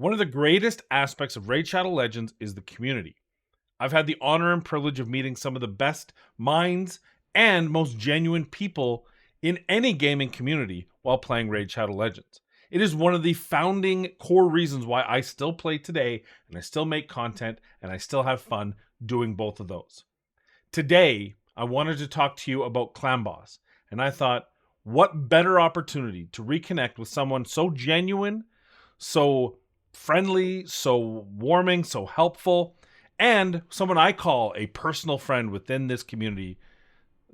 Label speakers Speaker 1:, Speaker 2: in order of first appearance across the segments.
Speaker 1: One of the greatest aspects of Raid Shadow Legends is the community. I've had the honor and privilege of meeting some of the best minds and most genuine people in any gaming community while playing Raid Shadow Legends. It is one of the founding core reasons why I still play today and I still make content and I still have fun doing both of those. Today, I wanted to talk to you about Clan Boss, and I thought, what better opportunity to reconnect with someone so genuine, so friendly, so warming, so helpful, and someone I call a personal friend within this community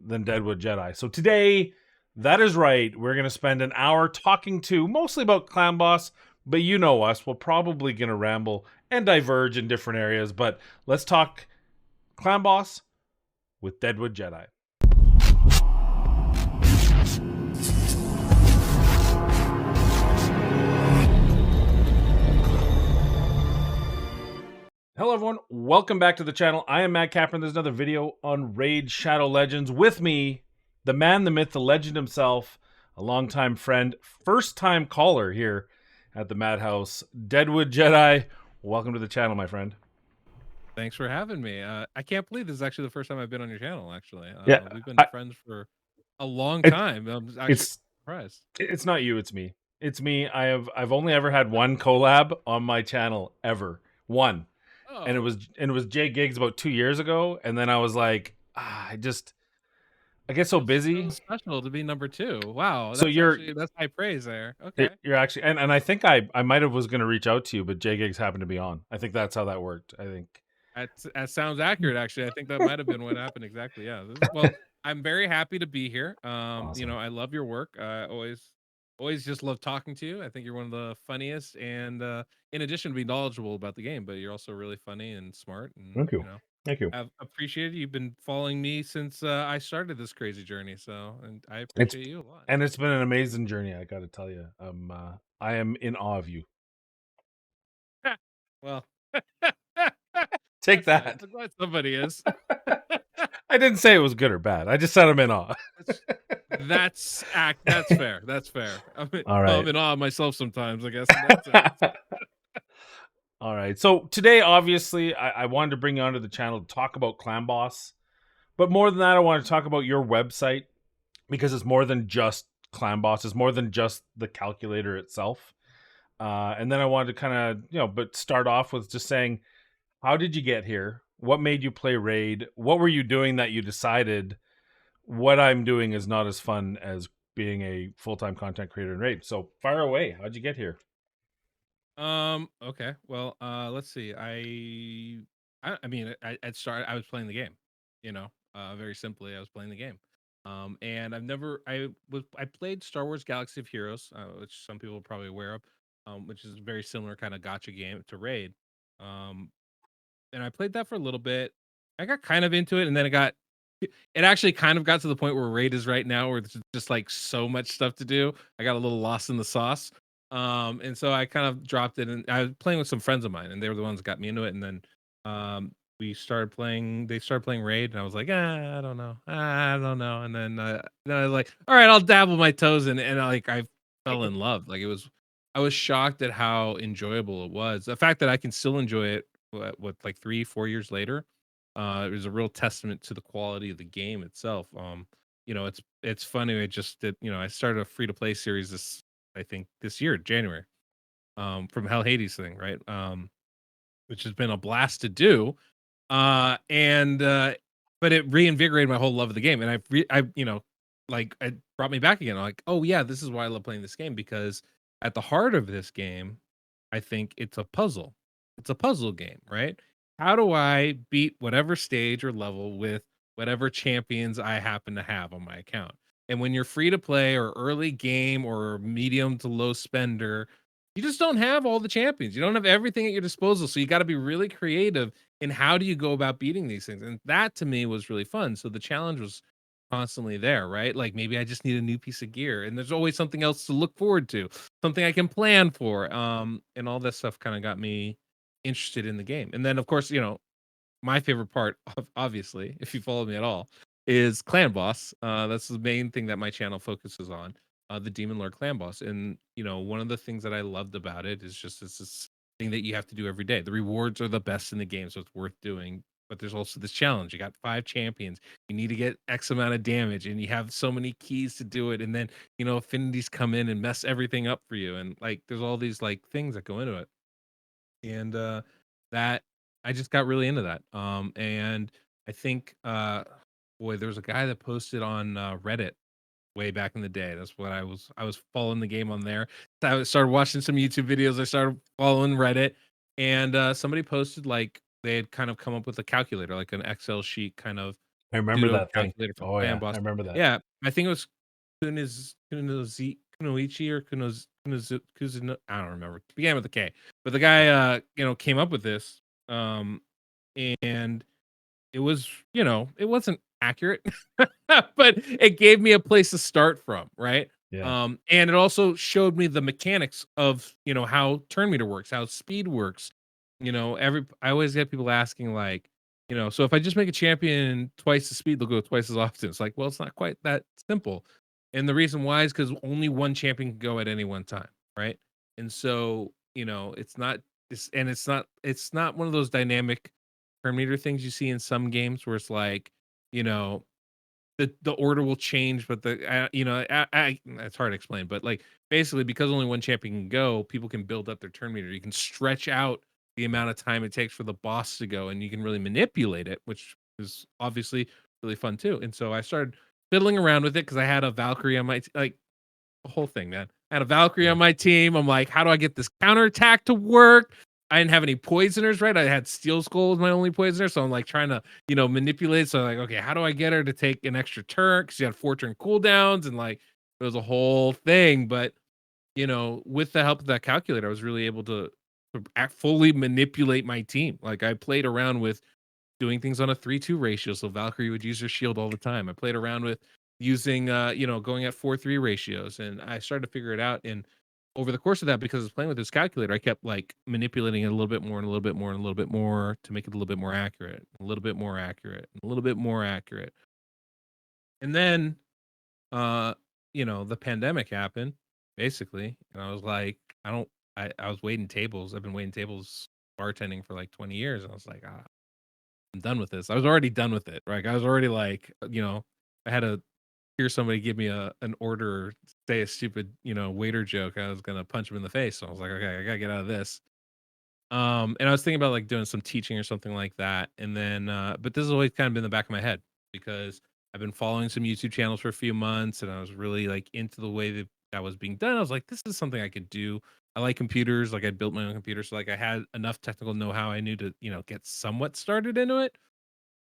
Speaker 1: than Deadwood Jedi. So today, that is right, we're going to spend an hour talking to mostly about Clan Boss, but you know us, we're probably going to ramble and diverge in different areas, but let's talk Clan Boss with Deadwood Jedi. Hello everyone, welcome back to the channel. I am Matt Capron. There's another video on Raid Shadow Legends. With me, the man, the myth, the legend himself, a longtime friend, first-time caller here at the Madhouse, Deadwood Jedi. Welcome to the channel, my friend.
Speaker 2: Thanks for having me. I can't believe this is actually the first time I've been on your channel, actually.
Speaker 1: Yeah,
Speaker 2: We've been friends for a long time. I'm actually surprised.
Speaker 1: It's not you, it's me. It's me. I've only ever had one collab on my channel ever. One.
Speaker 2: Oh.
Speaker 1: And it was Jay Giggs about 2 years ago, and then I was like, I get so busy.
Speaker 2: So special to be number 2. Wow,
Speaker 1: So
Speaker 2: that's high praise there. Okay.
Speaker 1: you're actually, and I think I might have was gonna reach out to you, but Jay Giggs happened to be on. I think that's how that worked. I think
Speaker 2: That sounds accurate, actually. I think that might have been what happened exactly. Yeah. Well, I'm very happy to be here.
Speaker 1: awesome.
Speaker 2: I love your work. Always just love talking to you. I think you're one of the funniest, and in addition to being knowledgeable about the game, but you're also really funny and smart, and
Speaker 1: Thank you. Thank you.
Speaker 2: I've appreciated you've been following me since I started this crazy journey. So, and I
Speaker 1: It's
Speaker 2: appreciate you a lot.
Speaker 1: and it's been an amazing journey, I gotta tell you. I am in awe of you.
Speaker 2: Well,
Speaker 1: Take
Speaker 2: that's nice.
Speaker 1: that.
Speaker 2: I'm glad somebody is.
Speaker 1: I didn't say it was good or bad. I just said I'm in awe.
Speaker 2: That's fair. That's fair.
Speaker 1: All right.
Speaker 2: I'm in awe of myself sometimes, I guess. In that sense.
Speaker 1: All right. So today, obviously, I wanted to bring you onto the channel to talk about Clan Boss. But more than that, I want to talk about your website because it's more than just Clan Boss. It's more than just the calculator itself. And then I wanted to kind of, but start off with just saying, how did you get here? What made you play Raid? What were you doing that you decided what I'm doing is not as fun as being a full-time content creator in Raid? So fire away. How'd you get here?
Speaker 2: Okay. Well, let's see. I mean, I was playing the game, very simply, I was playing the game. And I played Star Wars Galaxy of Heroes, which some people are probably aware of, which is a very similar kind of gotcha game to Raid. Um, and I played that for a little bit. I got kind of into it, and then it actually kind of got to the point where Raid is right now, where there's just like so much stuff to do. I got a little lost in the sauce. And so I kind of dropped it, and I was playing with some friends of mine, and they were the ones that got me into it. And then they started playing Raid, and I was like, I don't know. I don't know. And then I was like, all right, I'll dabble my toes in it. And I fell in love. I was shocked at how enjoyable it was. The fact that I can still enjoy it, like 3-4 years later, it was a real testament to the quality of the game itself. It's funny. I just did, I started a free to play series this year, January, from Hell Hades thing, right? Which has been a blast to do. And But it reinvigorated my whole love of the game. And it brought me back again. I'm like, oh yeah, this is why I love playing this game, because at the heart of this game, I think it's a puzzle. It's a puzzle game, right? How do I beat whatever stage or level with whatever champions I happen to have on my account? And when you're free to play or early game or medium to low spender, you just don't have all the champions. You don't have everything at your disposal. So you got to be really creative in how do you go about beating these things. And that to me was really fun. So the challenge was constantly there, right? Like maybe I just need a new piece of gear, and there's always something else to look forward to, something I can plan for. And all this stuff kind of got me interested in the game. And then of course, my favorite part, obviously, if you follow me at all, is Clan Boss. That's the main thing that my channel focuses on, the Demon Lord Clan Boss. And one of the things that I loved about it is just it's this thing that you have to do every day. The rewards are the best in the game, so it's worth doing. But there's also this challenge. You got 5 champions. You need to get X amount of damage, and you have so many keys to do it. And then affinities come in and mess everything up for you. And like, there's all these like things that go into it. And that I just got really into that. And I think, boy, there was a guy that posted on Reddit way back in the day. That's what I was following the game on there. I started watching some YouTube videos. I started following Reddit, and somebody posted like they had kind of come up with a calculator, like an Excel sheet kind of
Speaker 1: I remember
Speaker 2: pseudo
Speaker 1: that thing.
Speaker 2: calculator for
Speaker 1: Oh
Speaker 2: clan
Speaker 1: yeah, I
Speaker 2: boss.
Speaker 1: remember that.
Speaker 2: Yeah, I think it was Kunoichi or Kuzuno. I don't remember. It began with a K, but the guy came up with this, um, and it was, it wasn't accurate, but it gave me a place to start from, right?
Speaker 1: Yeah.
Speaker 2: And it also showed me the mechanics of, how turn meter works, how speed works. I always get people asking like, so if I just make a champion twice the speed, they'll go twice as often. It's like, well, it's not quite that simple. And the reason why is because only one champion can go at any one time, right? And so, it's not one of those dynamic per meter things you see in some games where it's like, you know, the order will change, but it's hard to explain, but like basically because only one champion can go, people can build up their turn meter. You can stretch out the amount of time it takes for the boss to go, and you can really manipulate it, which is obviously really fun too. And so I started fiddling around with it because I had a Valkyrie on my like the whole thing, man. I had a Valkyrie
Speaker 1: Yeah.
Speaker 2: on my team. I'm like, how do I get this counterattack to work? I didn't have any poisoners, right? I had Steel Skull as my only poisoner, so I'm like trying to, manipulate. So like, okay, how do I get her to take an extra turn? Because she had 4 turn cooldowns, and like it was a whole thing. But with the help of that calculator, I was really able to fully manipulate my team. Like I played around with doing things on a 3-2 ratio. So Valkyrie would use her shield all the time. I played around with using going at 4-3 ratios, and I started to figure it out. And over the course of that, because I was playing with this calculator, I kept like manipulating it a little bit more and a little bit more and a little bit more to make it a little bit more accurate, a little bit more accurate, a little bit more accurate. And then the pandemic happened, basically, and I was like, I was waiting tables. I've been waiting tables bartending for like 20 years. And I was like, I'm done with this. I was already done with it, right? I was already like, I had to hear somebody give me an order, or say a stupid, waiter joke. I was gonna punch him in the face. So I was like, okay, I gotta get out of this. And I was thinking about like doing some teaching or something like that. And then, but this has always kind of been in the back of my head because I've been following some YouTube channels for a few months, and I was really like into the way that was being done. I was like, this is something I could do. I like computers. Like I built my own computer, so like I had enough technical know-how. I knew to get somewhat started into it.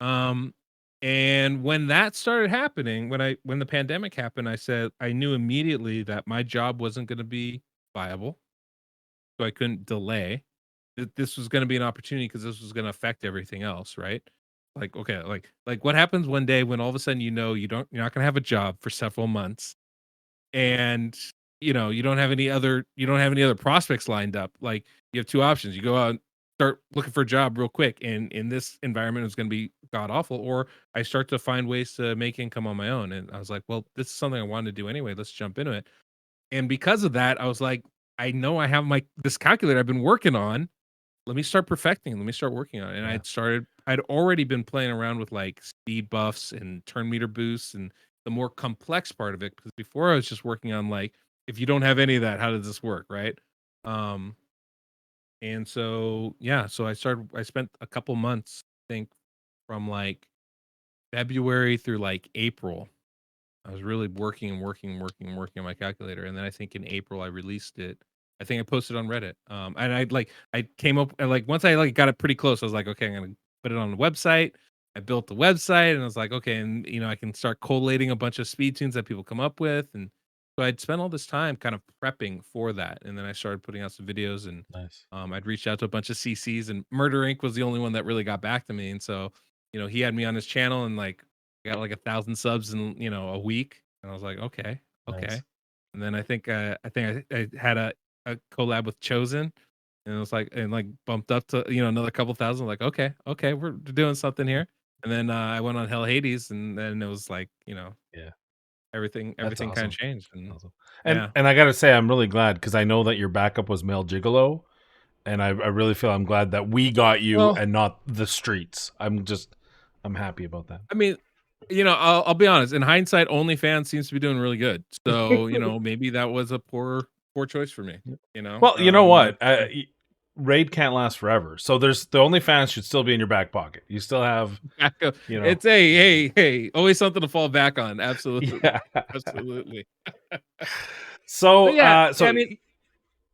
Speaker 2: Um, and when that started happening, when the pandemic happened, I knew immediately that my job wasn't going to be viable, so I couldn't delay. This was going to be an opportunity because this was going to affect everything else, right? Like, okay, like what happens one day when all of a sudden you're not going to have a job for several months, and you don't have any other prospects lined up. Like you have two options: you go out and start looking for a job real quick, and in this environment it's going to be god awful, or I start to find ways to make income on my own. And I was like, well, this is something I wanted to do anyway, let's jump into it. And because of that, I was like, I know I have my this calculator I've been working on. Let me start perfecting, let me start working on it. And
Speaker 1: Yeah.
Speaker 2: I'd already been playing around with like speed buffs and turn meter boosts and the more complex part of it. Because before I was just working on like, if you don't have any of that, how does this work? Right. Um, and so yeah, so I spent a couple months, I think from like February through like April. I was really working and working and working and working on my calculator, and then I think in April I released it. I think I posted on Reddit. And I came up and like once I like got it pretty close, I was like, okay, I'm gonna put it on the website. I built the website, and I was like, okay, and I can start collating a bunch of speed tunes that people come up with, and so I'd spent all this time kind of prepping for that, and then I started putting out some videos, and
Speaker 1: Nice.
Speaker 2: I'd reached out to a bunch of CCs, and Murder Inc. was the only one that really got back to me, and so he had me on his channel, and like got like 1,000 subs in a week, and I was like, okay,
Speaker 1: Nice.
Speaker 2: okay. And then I had a collab with Chosen, and it was like and like bumped up to another couple thousand. Like, okay, okay, we're doing something here. And then I went on Hell Hades, and then it was like
Speaker 1: Yeah. That's
Speaker 2: everything kind of
Speaker 1: awesome.
Speaker 2: changed, and
Speaker 1: Awesome. And
Speaker 2: yeah,
Speaker 1: and I gotta say, I'm really glad because I know that your backup was Male Gigolo, and I really feel I'm glad that we got you
Speaker 2: Well,
Speaker 1: and not the streets. I'm happy about that.
Speaker 2: I mean, I'll be honest. In hindsight, OnlyFans seems to be doing really good. So, maybe that was a poor choice for me.
Speaker 1: Well, you know
Speaker 2: But
Speaker 1: what? Raid can't last forever, so there's the OnlyFans should still be in your back pocket. You still have,
Speaker 2: back up,
Speaker 1: you know,
Speaker 2: it's hey, always something to fall back on. Absolutely,
Speaker 1: yeah.
Speaker 2: absolutely.
Speaker 1: So,
Speaker 2: But yeah,
Speaker 1: so
Speaker 2: I mean,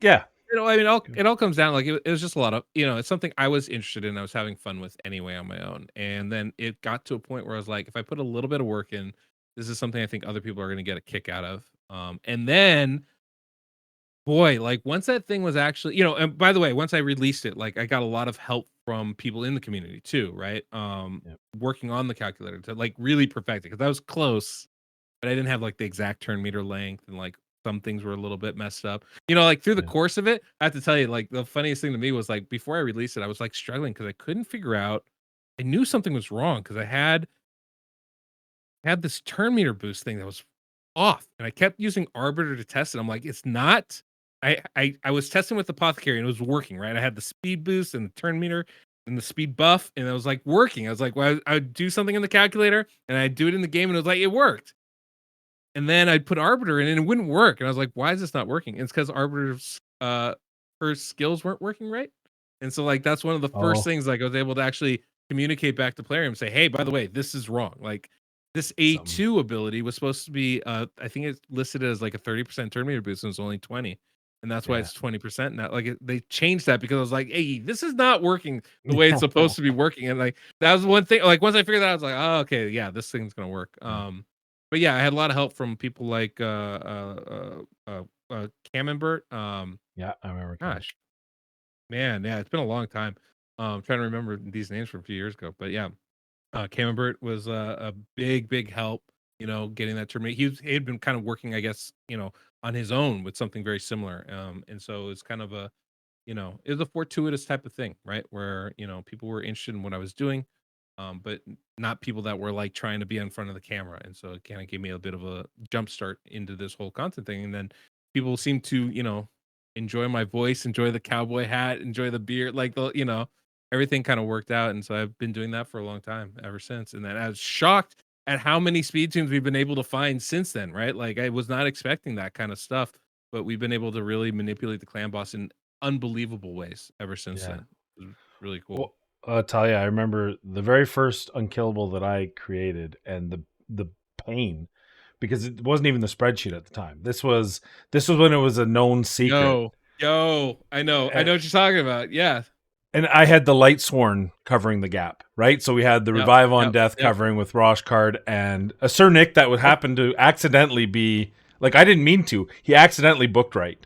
Speaker 1: yeah,
Speaker 2: I mean, it all comes down like it was just a lot of it's something I was interested in. I was having fun with anyway on my own, and then it got to a point where I was like, if I put a little bit of work in, this is something I think other people are going to get a kick out of. And then boy, like once that thing was actually, and by the way, once I released it, like I got a lot of help from people in the community too, right?
Speaker 1: yeah,
Speaker 2: Working on the calculator to like really perfect it because I was close, but I didn't have like the exact turn meter length and like some things were a little bit messed up. Like through the
Speaker 1: yeah.
Speaker 2: course of it, I have to tell you, like the funniest thing to me was like before I released it, I was like struggling because I couldn't figure out. I knew something was wrong because I had this turn meter boost thing that was off, and I kept using Arbiter to test it. I'm like, it's not. I was testing with Apothecary and it was working, right? I had the speed boost and the turn meter and the speed buff, and it was like working. I was like, well, I'd do something in the calculator and I'd do it in the game, and it was like it worked. And then I'd put Arbiter in and it wouldn't work. And I was like, why is this not working? And it's because Arbiter's her skills weren't working right. And so like that's one of the first
Speaker 1: Oh,
Speaker 2: things like I was able to actually communicate back to player and say, hey, by the way, this is wrong. Like this
Speaker 1: something.
Speaker 2: A2 ability was supposed to be I think it's listed as like a 30% turn meter boost and it's only 20. And that's why
Speaker 1: Yeah.
Speaker 2: it's 20% now. Like they changed that because I was like, hey, this is not working the way it's supposed to be working. And like that was one thing. Like once I figured that out, I was like, oh, okay, yeah, this thing's gonna work.
Speaker 1: Yeah.
Speaker 2: But yeah, I had a lot of help from people like Camembert.
Speaker 1: Yeah, I remember Cam.
Speaker 2: Gosh, man, yeah, it's been a long time. Trying to remember these names from a few years ago, but yeah, Camembert was a big help. Getting that terminated. He had been kind of working, I guess, on his own with something very similar. And so it's kind of it was a fortuitous type of thing, right? Where, people were interested in what I was doing, but not people that were like trying to be in front of the camera. And so it kind of gave me a bit of a jump start into this whole content thing. And then people seem to, enjoy my voice, enjoy the cowboy hat, enjoy the beard, like everything kind of worked out. And so I've been doing that for a long time ever since. And then I was shocked at how many speed tunes we've been able to find since then, right? Like I was not expecting that kind of stuff, but we've been able to really manipulate the clan boss in unbelievable ways ever since
Speaker 1: Yeah.
Speaker 2: then. It was really cool.
Speaker 1: Well, I'll tell you, I remember the very first unkillable that I created and the pain because it wasn't even the spreadsheet at the time. This was when it was a known secret.
Speaker 2: Yo, I know
Speaker 1: And,
Speaker 2: what you're talking about. Yeah.
Speaker 1: and I had the light sworn covering the gap, right? So we had the
Speaker 2: Yep,
Speaker 1: revive on
Speaker 2: yep,
Speaker 1: death
Speaker 2: yep.
Speaker 1: covering with Rosh card and a Sir Nick that would
Speaker 2: Let's
Speaker 1: happen to accidentally be like I didn't mean to. He accidentally booked right.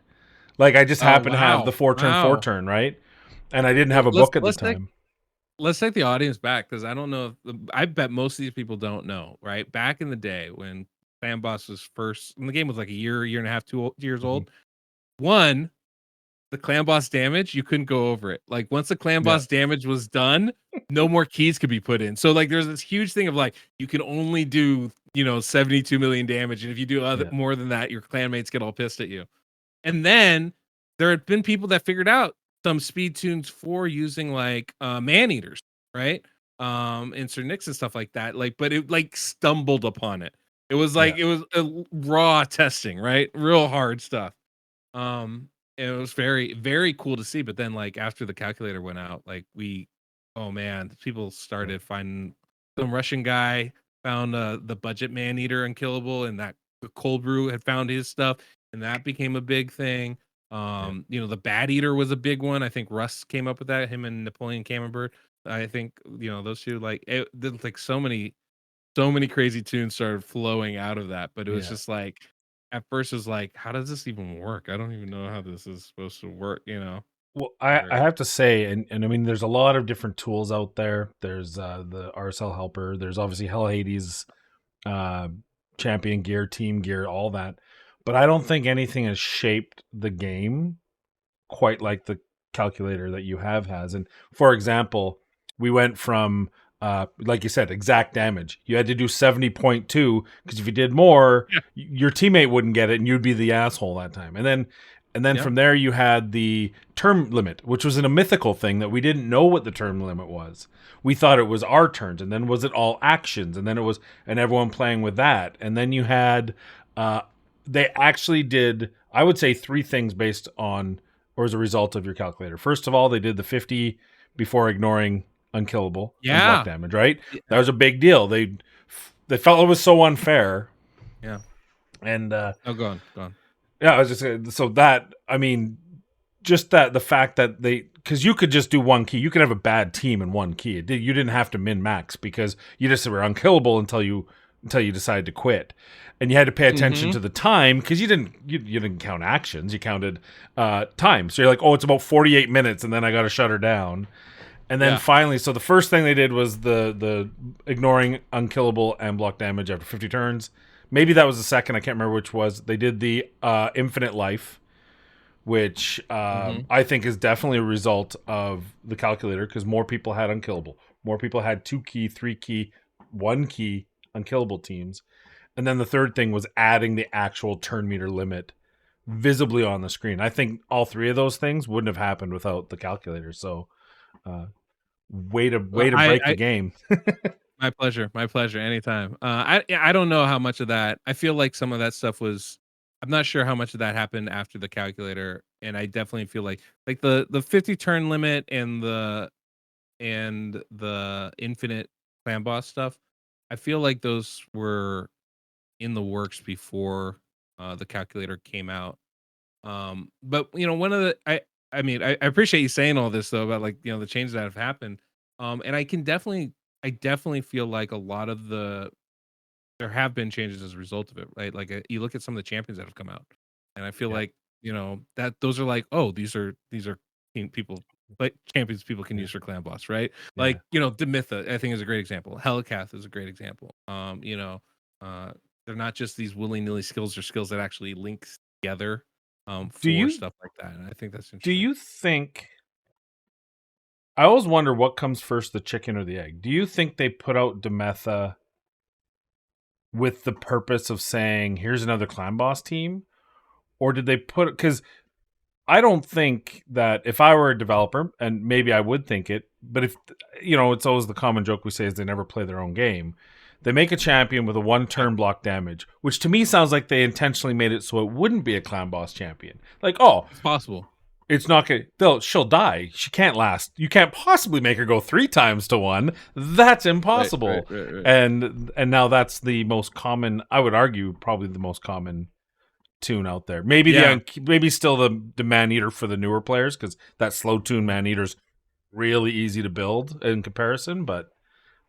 Speaker 1: Like I just
Speaker 2: oh,
Speaker 1: happened to have
Speaker 2: wow.
Speaker 1: the four
Speaker 2: Wow.
Speaker 1: turn, right? And I didn't have
Speaker 2: Well,
Speaker 1: a
Speaker 2: let's
Speaker 1: book at the
Speaker 2: let's take
Speaker 1: time.
Speaker 2: let's take the audience back because I don't know if I bet most of these people don't know, right? Back in the day when Clan Boss was first, and the game was like a year and a half, 2 years
Speaker 1: Mhm.
Speaker 2: old. One, the clan boss damage, you couldn't go over it. Like once the clan
Speaker 1: Yeah,
Speaker 2: boss damage was done, no more keys could be put in. So like there's this huge thing of like you can only do 72 million damage, and if you do
Speaker 1: yeah,
Speaker 2: more than that, your clanmates get all pissed at you. And then there had been people that figured out some speed tunes for using like man eaters, right? And Sir Nix and stuff like that. Like, but it like stumbled upon it. It was
Speaker 1: yeah.
Speaker 2: like it was a raw testing, right? Real hard stuff. Um, and it was very, very cool to see. But then, like after the calculator went out, like oh man, people
Speaker 1: Yeah.
Speaker 2: started finding some Russian guy found the budget man eater unkillable, and that the cold brew had found his stuff, and that became a big thing.
Speaker 1: Yeah.
Speaker 2: The bad eater was a big one. I think Russ came up with that. Him and Napoleon Camembert. I think those two like there's like so many crazy tunes started flowing out of that, but it was
Speaker 1: Yeah.
Speaker 2: just like at first it was like, how does this even work? I don't even know how this is supposed to work.
Speaker 1: Well, I
Speaker 2: Very
Speaker 1: have to say, and I mean, there's a lot of different tools out there. There's the RSL helper. There's obviously Hell Hades, uh, champion gear, team gear, all that. But I don't think anything has shaped the game quite like the calculator that you have has. And for example, we went from like you said, exact damage. You had to do 70.2 because if you did more,
Speaker 2: yeah,
Speaker 1: your teammate wouldn't get it and you'd be the asshole that time. And then And then
Speaker 2: Yeah.
Speaker 1: from there, you had the term limit, which was a mythical thing that we didn't know what the term limit was. We thought it was our turns, and then was it all actions, and then it was, and everyone playing with that. And then you had, uh, they actually did, I would say, three things based on, or as a result of your calculator. First of all, they did the 50 before ignoring unkillable and block
Speaker 2: Yeah.
Speaker 1: damage, right? That
Speaker 2: Yeah.
Speaker 1: was a big deal. They felt it was so unfair.
Speaker 2: Yeah.
Speaker 1: And
Speaker 2: Oh, go on. Go on.
Speaker 1: yeah, I was just so that, I mean, just that the fact that they, because you could just do one key, you could have a bad team in one key. You didn't have to min max because you just were unkillable until you decided to quit, and you had to pay attention
Speaker 2: Mhm.
Speaker 1: to the time because you didn't count actions, you counted time. So you're like, oh, it's about 48 minutes, and then I got to shut her down. And then
Speaker 2: Yeah.
Speaker 1: finally, so the first thing they did was the ignoring unkillable and block damage after 50 turns. Maybe that was the second. I can't remember which was. They did the infinite life, which
Speaker 2: Mhm.
Speaker 1: I think is definitely a result of the calculator because more people had unkillable. More people had 2 key, 3 key, 1 key unkillable teams. And then the third thing was adding the actual turn meter limit visibly on the screen. I think all three of those things wouldn't have happened without the calculator. So uh,
Speaker 2: Well,
Speaker 1: way to break the game.
Speaker 2: my pleasure. My pleasure. Anytime. I don't know how much of that. I feel like some of that stuff was. I'm not sure how much of that happened after the calculator, and I definitely feel like the 50 turn limit and the infinite clan boss stuff. I feel like those were in the works before the calculator came out. But one of the I mean, I appreciate you saying all this though about like the changes that have happened. And I definitely feel like a lot of there have been changes as a result of it, right? Like you look at some of the champions that have come out, and I feel
Speaker 1: Yeah,
Speaker 2: like that those are like, oh, these are people like champions people can
Speaker 1: yeah,
Speaker 2: use for clan boss, right?
Speaker 1: yeah.
Speaker 2: Like Demitha, I think is a great example. Helicath is a great example. Uh, they're not just these willy nilly skills or skills that actually link together
Speaker 1: Do
Speaker 2: for
Speaker 1: you
Speaker 2: stuff like that, and I think that's
Speaker 1: do
Speaker 2: interesting.
Speaker 1: you think? I always wonder what comes first, the chicken or the egg. Do you think they put out Demetha with the purpose of saying, "Here's another clan boss team," or did they put it? Because I don't think that if I were a developer, and maybe I would think it, but if it's always the common joke we say is they never play their own game. They make a champion with a one
Speaker 2: Yeah,
Speaker 1: turn block damage, which to me sounds like they intentionally made it so it wouldn't be a clan boss champion. Like, oh,
Speaker 2: it's possible.
Speaker 1: it's not gonna. She'll die. She can't last. You can't possibly make her go 3 times to one. That's
Speaker 2: Right, right,
Speaker 1: impossible.
Speaker 2: right, right.
Speaker 1: And now that's the most common. I would argue probably the most common tune out there. Maybe
Speaker 2: Yeah,
Speaker 1: maybe still the man eater for the newer players because that slow tune man eater's really easy to build in comparison. But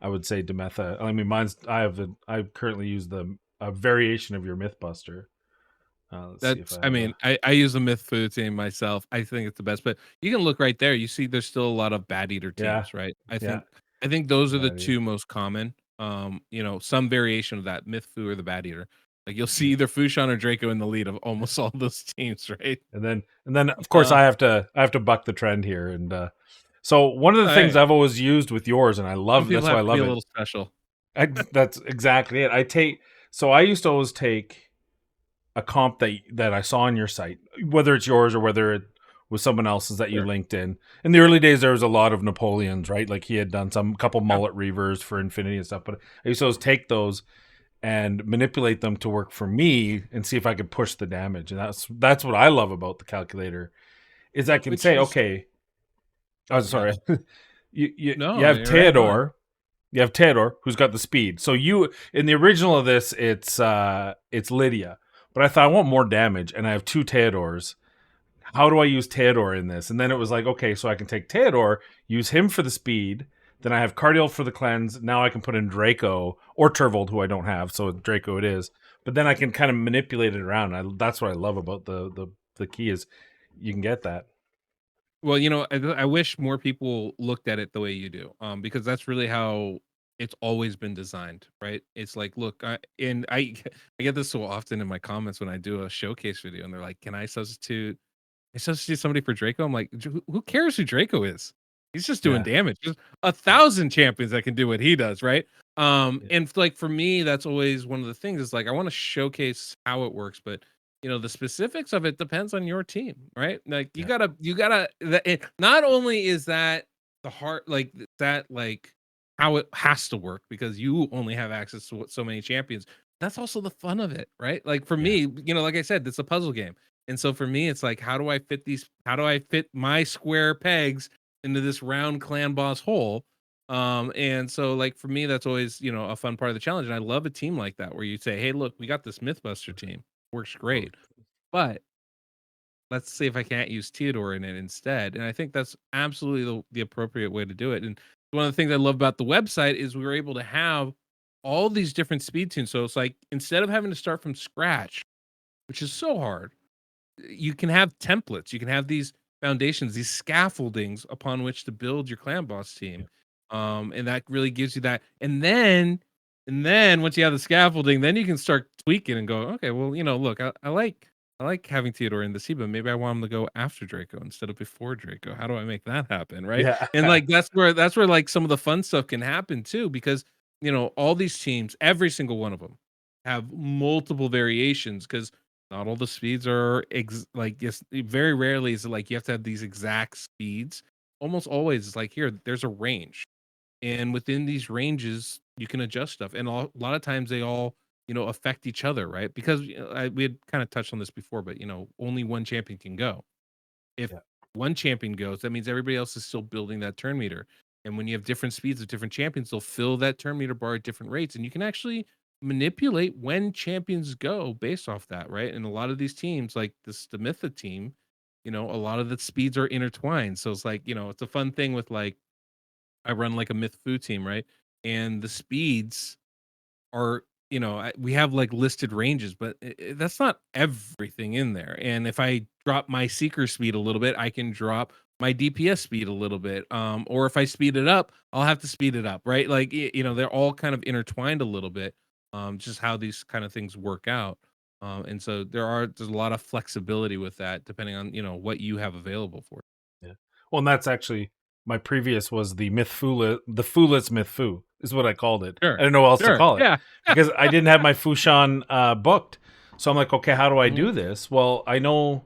Speaker 1: I would say Demetha. I mean, I currently use the a variation of your Mythbuster. Let's see if
Speaker 2: that's.
Speaker 1: I
Speaker 2: I
Speaker 1: have
Speaker 2: mean,
Speaker 1: a
Speaker 2: I use the myth food team myself. I think it's the best, but you can look right there. You see, there's still a lot of bad eater
Speaker 1: yeah
Speaker 2: teams, right?
Speaker 1: yeah
Speaker 2: I think those are the
Speaker 1: bad eater
Speaker 2: two most common. Some variation of that myth foo or the bad eater. Like you'll see
Speaker 1: yeah.
Speaker 2: either Fushan or Draco in the lead of almost all those teams, right?
Speaker 1: And then of course
Speaker 2: Uh,
Speaker 1: I have to buck the trend here and so one of the things
Speaker 2: hey,
Speaker 1: I've always used with yours and I
Speaker 2: some
Speaker 1: love
Speaker 2: people
Speaker 1: that's why I
Speaker 2: have to be
Speaker 1: love
Speaker 2: a
Speaker 1: it.
Speaker 2: little special.
Speaker 1: That's exactly it. I used to always take a comp that I saw on your site, whether it's yours or whether it was someone else's that you
Speaker 2: Sure.
Speaker 1: linked in. In the early days there was a lot of Napoleons, right? Like he had done some couple
Speaker 2: Yeah.
Speaker 1: mullet reavers for Infinity and stuff, but I used to always take those and manipulate them to work for me and see if I could push the damage. And that's what I love about the calculator is I can
Speaker 2: Which
Speaker 1: say,
Speaker 2: is
Speaker 1: okay, oh
Speaker 2: yeah.
Speaker 1: sorry, you
Speaker 2: No,
Speaker 1: have
Speaker 2: you're right on.
Speaker 1: Theodore, who's got the speed. So you in the original of this, it's Lydia, but I thought I want more damage, and I have 2 Theodores. How do I use Theodore in this? And then it was like, okay, so I can take Theodore, use him for the speed. Then I have Cardiel for the cleanse. Now I can put in Draco or Turvold, who I don't have, so Draco it is. But then I can kind of manipulate it around. That's what I love about the key is you can get that.
Speaker 2: Well, I wish more people looked at it the way you do, because that's really how it's always been designed, right? It's like, look, and I get this so often in my comments when I do a showcase video, and they're like, "Can I substitute? I substitute somebody for Draco?" I'm like, Who cares who Draco is? He's just doing
Speaker 1: Yeah,
Speaker 2: damage. There's a
Speaker 1: yeah,
Speaker 2: thousand champions that can do what he does, right?"
Speaker 1: yeah,
Speaker 2: And like for me, that's always one of the things. Is like I want to showcase how it works, but the specifics of it depends on your team, right? Like
Speaker 1: Yeah.
Speaker 2: not only is that the heart, like that, like how it has to work because you only have access to so many champions. That's also the fun of it, right? Like for
Speaker 1: Yeah.
Speaker 2: me, like I said, it's a puzzle game. And so for me, it's like, how do I fit my square pegs into this round clan boss hole? And so like for me, that's always, a fun part of the challenge. And I love a team like that where you say, hey, look, we got this Mythbuster team. Works
Speaker 1: Oh,
Speaker 2: great. But let's see if I can't use Theodore in it instead. And I think that's absolutely the appropriate way to do it. And one of the things I love about the website is we were able to have all these different speed tunes. So it's like instead of having to start from scratch, which is so hard, you can have templates. You can have these foundations, these scaffoldings upon which to build your clan boss team.
Speaker 1: yeah.
Speaker 2: And that really gives you that. And then once you have the scaffolding, then you can start tweaking and go, okay, well, look, I like having Theodore in the sea, but maybe I want him to go after Draco instead of before Draco. How do I make that happen? Right.
Speaker 1: Yeah.
Speaker 2: And like that's where like some of the fun stuff can happen too, because all these teams, every single one of them have multiple variations because not all the speeds are like yes, very rarely is it like you have to have these exact speeds. Almost always it's like here, there's a range. And within these ranges, you can adjust stuff. And a lot of times they all, affect each other, right? Because we had kind of touched on this before, but only one champion can go. If
Speaker 1: Yeah.
Speaker 2: one champion goes, that means everybody else is still building that turn meter. And when you have different speeds of different champions, they'll fill that turn meter bar at different rates. And you can actually manipulate when champions go based off that, right? And a lot of these teams, like the Mythic team, a lot of the speeds are intertwined. So it's like, it's a fun thing with like I run like a Myth Fu team, right? And the speeds are, we have like listed ranges, but that's not everything in there. And if I drop my seeker speed a little bit, I can drop my DPS speed a little bit. Or if I speed it up, I'll have to speed it up, right? Like, they're all kind of intertwined a little bit. Just how these kind of things work out. And so there's a lot of flexibility with that, depending on, what you have available for.
Speaker 1: Yeah. Well, and that's actually my previous was the the Fooless Myth Fu is what I called it. I
Speaker 2: Sure.
Speaker 1: didn't know what else to
Speaker 2: Sure.
Speaker 1: call it
Speaker 2: Yeah.
Speaker 1: because I didn't have my Fushan booked. So I'm like, okay, how do I
Speaker 2: Mhm.
Speaker 1: do this? Well, I know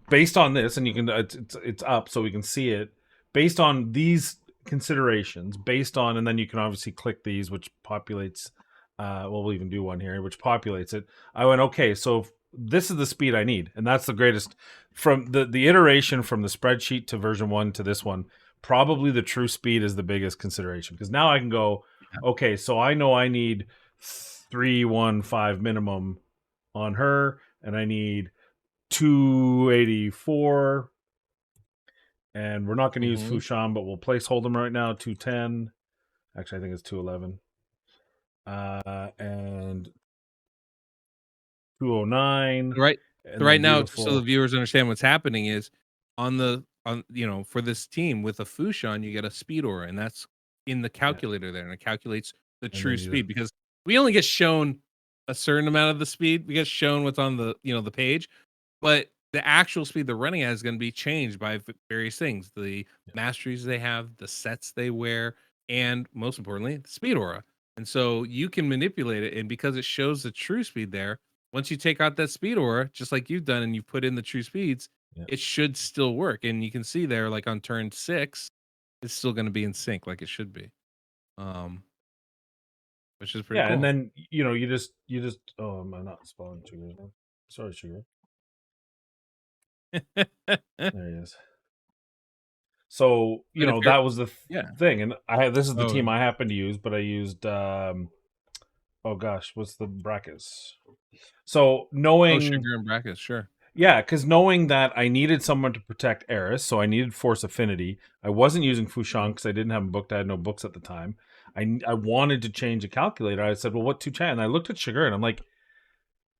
Speaker 1: based on this, and you can it's up so we can see it. Based on these considerations, based on, and then you can obviously click these, which populates. Well, we'll even do one here, which populates it. I went, okay, so this is the speed I need, and that's the greatest from the iteration from the spreadsheet to version 1 to this one. Probably the true speed is the biggest consideration because now I can go, okay, so I know I need 315 minimum on her, and I need 284, and we're not going to use
Speaker 2: Mhm.
Speaker 1: Fushan, but we'll placehold them right now 210. Actually, I think it's 211. And 209,
Speaker 2: Right. So
Speaker 1: and
Speaker 2: right
Speaker 1: then
Speaker 2: now, just so the
Speaker 1: beautiful.
Speaker 2: viewers understand what's happening is for this team with a Fushan, you get a speed aura, and that's in the
Speaker 1: Yeah,
Speaker 2: calculator there, and it calculates the
Speaker 1: and
Speaker 2: true
Speaker 1: then you
Speaker 2: speed because we only get shown a certain amount of the speed. We get shown what's on the page, but the actual speed they're running at is going to be changed by various things: the
Speaker 1: yeah,
Speaker 2: masteries they have, the sets they wear, and most importantly, the speed aura. And so you can manipulate it, and because it shows the true speed there, once you take out that speed aura, just like you've done, and you put in the true speeds,
Speaker 1: yeah.
Speaker 2: it should still work. And you can see there, like on turn 6, it's still going to be in sync like it should be, um, which is pretty
Speaker 1: Yeah, and
Speaker 2: cool.
Speaker 1: then you just. Oh, am I not spelling sugar? Sorry, sugar. There he is. So
Speaker 2: But if you're,
Speaker 1: that was the
Speaker 2: yeah,
Speaker 1: thing, and this is the
Speaker 2: oh,
Speaker 1: team I happened to use, but I used oh gosh, what's the brackets? So
Speaker 2: oh,
Speaker 1: knowing,
Speaker 2: sugar and brackets, sure.
Speaker 1: yeah, because knowing that I needed someone to protect Eris, so I needed Force Affinity. I wasn't using Fushan
Speaker 2: Mhm.
Speaker 1: because I didn't have them booked. I had no books at the time. I wanted to change a calculator. I said, well, what 2 chan? And I looked at Sugar and I'm like,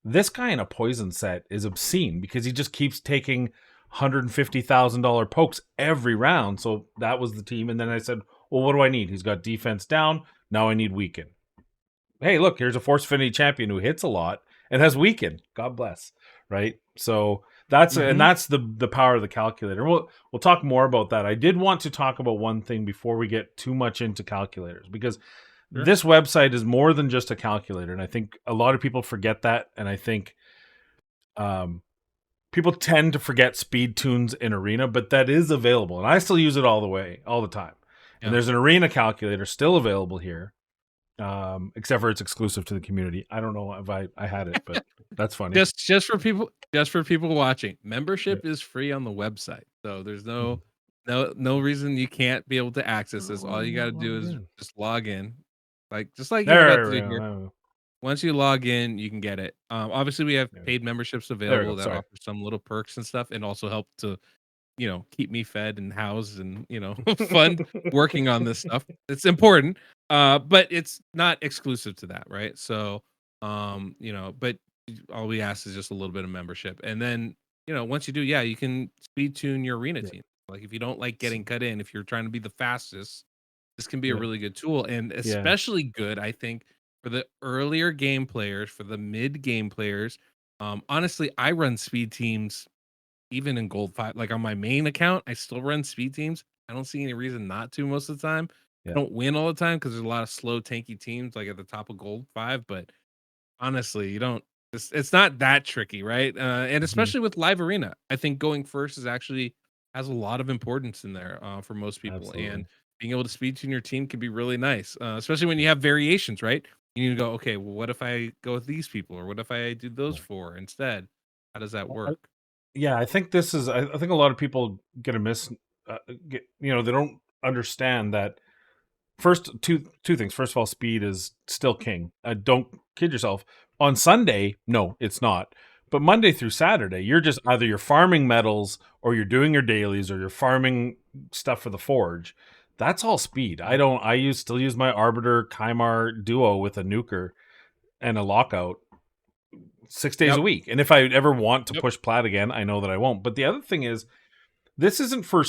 Speaker 1: this guy in a poison set is obscene because he just keeps taking $150,000 pokes every round. So that was the team. And then I said, well, what do I need? He's got defense down. Now I need weaken. Hey, look, here's a Force Affinity champion who hits a lot and has weaken. God bless. Right. So
Speaker 2: Mhm.
Speaker 1: that's the power of the calculator. We'll talk more about that. I did want to talk about one thing before we get too much into calculators because
Speaker 2: Sure.
Speaker 1: this website is more than just a calculator, and I think a lot of people forget that. And I think People tend to forget speed tunes in Arena, but that is available, and I still use it all the time. And
Speaker 2: Yeah.
Speaker 1: there's an Arena calculator still available here, except for it's exclusive to the community. I don't know if I had it, but that's funny.
Speaker 2: Just for people watching,
Speaker 1: Yeah.
Speaker 2: membership is free on the website, so there's
Speaker 1: Mhm.
Speaker 2: no reason you can't be able to access this.
Speaker 1: Oh,
Speaker 2: All you got to do
Speaker 1: log
Speaker 2: is
Speaker 1: in.
Speaker 2: just log in, just like you're about
Speaker 1: There
Speaker 2: to
Speaker 1: we
Speaker 2: do
Speaker 1: go.
Speaker 2: here.
Speaker 1: There we go.
Speaker 2: Once you log in, you can get it. Obviously, we have
Speaker 1: There we go.
Speaker 2: paid memberships
Speaker 1: There we go.
Speaker 2: available that
Speaker 1: Sorry.
Speaker 2: offer some little perks and stuff, and also help to keep me fed and housed and fun working on this stuff. It's important, but it's not exclusive to that, right? So, but all we ask is just a little bit of membership, and then once you do, yeah, you can speed tune your arena
Speaker 1: Yeah.
Speaker 2: team. Like if you don't like
Speaker 1: S-
Speaker 2: getting cut in, if you're trying to be the fastest, this can be a
Speaker 1: Yeah.
Speaker 2: really good tool, and
Speaker 1: Yeah.
Speaker 2: especially good, I think, for the earlier game players, for the mid game players. Honestly, I run speed teams even in gold 5, like on my main account, I still run speed teams. I don't see any reason not to most of the time. I
Speaker 1: Yeah.
Speaker 2: don't win all the time because there's a lot of slow, tanky teams like at the top of gold 5, but honestly, you don't it's not that tricky, right? And
Speaker 1: Mhm.
Speaker 2: especially with live arena, I think going first is actually has a lot of importance in there for most people. And
Speaker 1: Absolutely.
Speaker 2: being able to speed tune your team can be really nice, especially when you have variations, right? You need to go, okay, well, what if I go with these people, or what if I do those
Speaker 1: Right.
Speaker 2: four instead? How does that
Speaker 1: I,
Speaker 2: work?
Speaker 1: yeah, I think this is. I think a lot of people get a miss. Get, they don't understand that. First, two things. First of all, speed is still king. Don't kid yourself. On Sunday, no, it's not. But Monday through Saturday, you're just either you're farming metals or you're doing your dailies or you're farming stuff for the forge. That's all speed. I
Speaker 2: Mhm.
Speaker 1: don't. Still use my Arbiter Kymar duo with a nuker and a lockout 6 days a
Speaker 2: Yep.
Speaker 1: week. And if I ever want to
Speaker 2: Yep.
Speaker 1: push plat again, I know that I won't. But the other thing is, this isn't for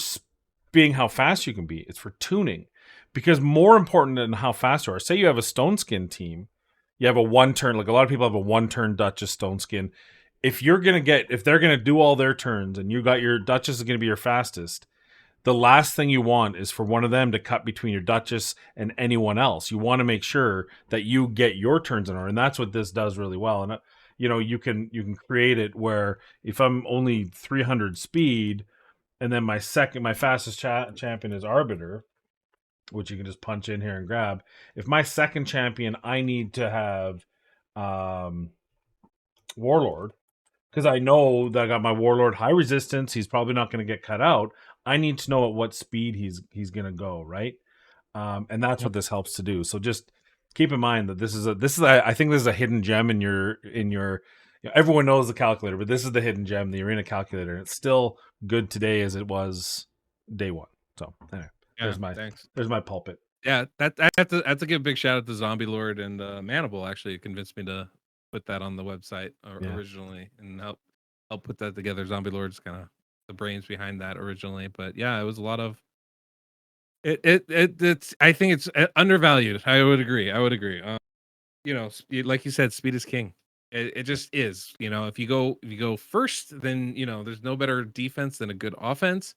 Speaker 1: being how fast you can be. It's for tuning. Because more important than how fast you are, say you have a stone skin team, you have a one turn, like a lot of people have a one turn Duchess stone skin. If they're gonna do all their turns and you got your Duchess is gonna be your fastest, the last thing you want is for one of them to cut between your Duchess and anyone else. You want to make sure that you get your turns in order, and that's what this does really well. And you can create it where if I'm only 300 speed, and then my fastest champion is Arbiter, which you can just punch in here and grab. If my second champion, I need to have um, Warlord, because I know that I got my Warlord high resistance. He's probably not going to get cut out. I need to know at what speed he's going to go, right? And that's
Speaker 2: Yep.
Speaker 1: what this helps to do. So just keep in mind that I think this is a hidden gem everyone knows the calculator, but this is the hidden gem, the arena calculator. And it's still good today as it was day one. So anyway,
Speaker 2: Yeah. Thanks.
Speaker 1: there's my pulpit.
Speaker 2: Yeah. That's a give a big shout out to Zombie Lord and Manible. Actually convinced me to put that on the website
Speaker 1: Yeah.
Speaker 2: originally and help put that together. Zombie Lord's kind of the brains behind that originally, but yeah, it was a lot of it's. I think it's undervalued. I would agree. I would agree. Like you said, speed is king. It just is. If you go first, then there's no better defense than a good offense.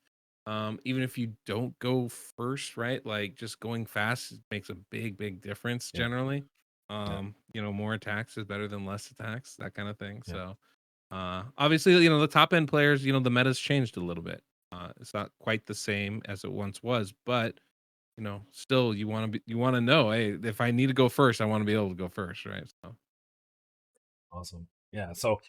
Speaker 2: Even if you don't go first, right? Like just going fast makes a big difference
Speaker 1: Yeah.
Speaker 2: generally.
Speaker 1: Yeah.
Speaker 2: More attacks is better than less attacks, that kind of thing.
Speaker 1: Yeah.
Speaker 2: So, obviously, the top end players, the meta's changed a little bit. It's not quite the same as it once was, but still you want to know, hey, if I need to go first, I want to be able to go first, right? So
Speaker 1: Awesome. Yeah. So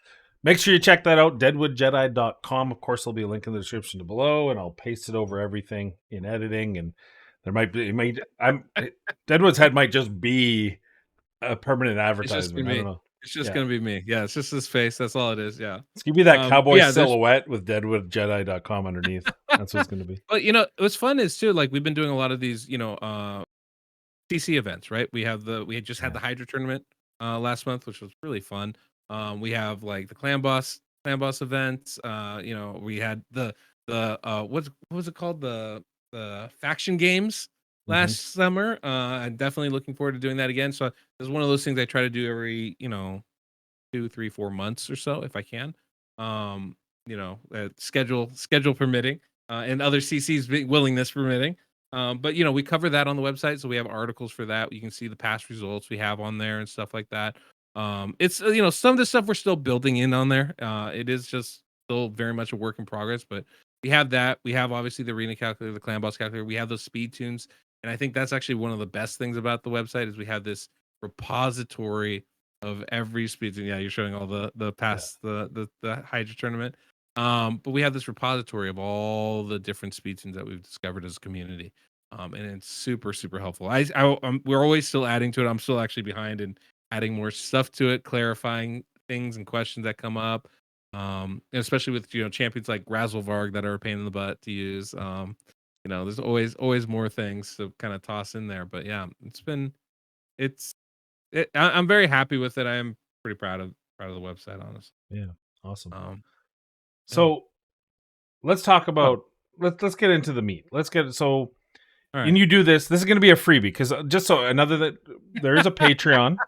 Speaker 1: make sure you check that out, deadwoodjedi.com. Of course, there'll be a link in the description below, and I'll paste it over everything in editing. And there might be, it might, Deadwood's head might just be a permanent
Speaker 2: it's just
Speaker 1: advertisement.
Speaker 2: gonna
Speaker 1: I don't
Speaker 2: be
Speaker 1: know.
Speaker 2: it's just
Speaker 1: Yeah.
Speaker 2: gonna be me. Yeah, it's just his face. That's all it is. Yeah.
Speaker 1: It's going to be that cowboy
Speaker 2: Yeah, there's
Speaker 1: silhouette with deadwoodjedi.com underneath. That's what it's going to be.
Speaker 2: but what's fun is too, like we've been doing a lot of these, CC events, right? We had just had
Speaker 1: Yeah.
Speaker 2: the Hydra tournament last month, which was really fun. We have like the clan boss events. We had what was it called? The faction games
Speaker 1: Mm-hmm.
Speaker 2: last summer. I'm definitely looking forward to doing that again. So it's one of those things I try to do every, 2, 3, 4 months or so if I can. Schedule permitting, and other CCs willingness permitting. But we cover that on the website, so we have articles for that. You can see the past results we have on there and stuff like that. It's some of the stuff we're still building in on there. It is just still very much a work in progress, but we have that. We have obviously the arena calculator, the clan boss calculator. We have those speed tunes, and I think that's actually one of the best things about the website is we have this repository of every speed tune. Yeah, you're showing all the
Speaker 1: Yeah.
Speaker 2: past the Hydra tournament. But we have this repository of all the different speed tunes that we've discovered as a community. And it's super super helpful. We're always still adding to it. I'm still actually behind and adding more stuff to it, clarifying things and questions that come up. And especially with champions like Razzlevarg that are a pain in the butt to use. There's always more things to kind of toss in there. But yeah, it's I'm very happy with it. I am pretty proud of the website, honestly.
Speaker 1: Yeah. Awesome.
Speaker 2: Um, yeah.
Speaker 1: So let's talk
Speaker 2: Oh,
Speaker 1: about let's get into the meat.
Speaker 2: all
Speaker 1: And
Speaker 2: right.
Speaker 1: you do this. This is going to be a freebie because just so another that there is a Patreon.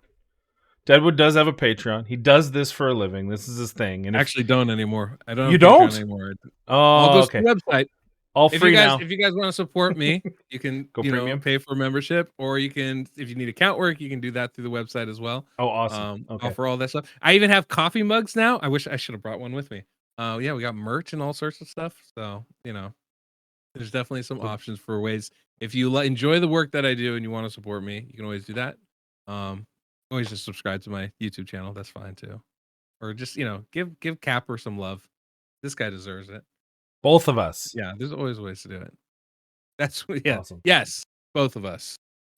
Speaker 1: Deadwood does have a Patreon. He does this for a living. This is his thing. And
Speaker 2: I
Speaker 1: if
Speaker 2: actually don't anymore. I don't
Speaker 1: you
Speaker 2: have Patreon
Speaker 1: don't,
Speaker 2: anymore. All
Speaker 1: oh,
Speaker 2: goes to
Speaker 1: okay,
Speaker 2: the website.
Speaker 1: all
Speaker 2: If you
Speaker 1: free
Speaker 2: guys
Speaker 1: now.
Speaker 2: if you guys want to support me, you can,
Speaker 1: Go premium.
Speaker 2: pay for membership, or you can, if you need account work, you can do that through the website as well.
Speaker 1: Oh, awesome. Okay,
Speaker 2: Offer all that stuff. I even have coffee mugs now. I wish I should have brought one with me. Yeah, we got merch and all sorts of stuff. So, there's definitely some
Speaker 1: so
Speaker 2: options for ways. If you enjoy the work that I do and you want to support me, you can always do that. Um, always just subscribe to my YouTube channel. That's fine too. Or just, give Capper some love. This guy deserves it.
Speaker 1: both of us.
Speaker 2: Yeah, there's always ways to do it. That's yeah.
Speaker 1: Awesome.
Speaker 2: Yes, both of us.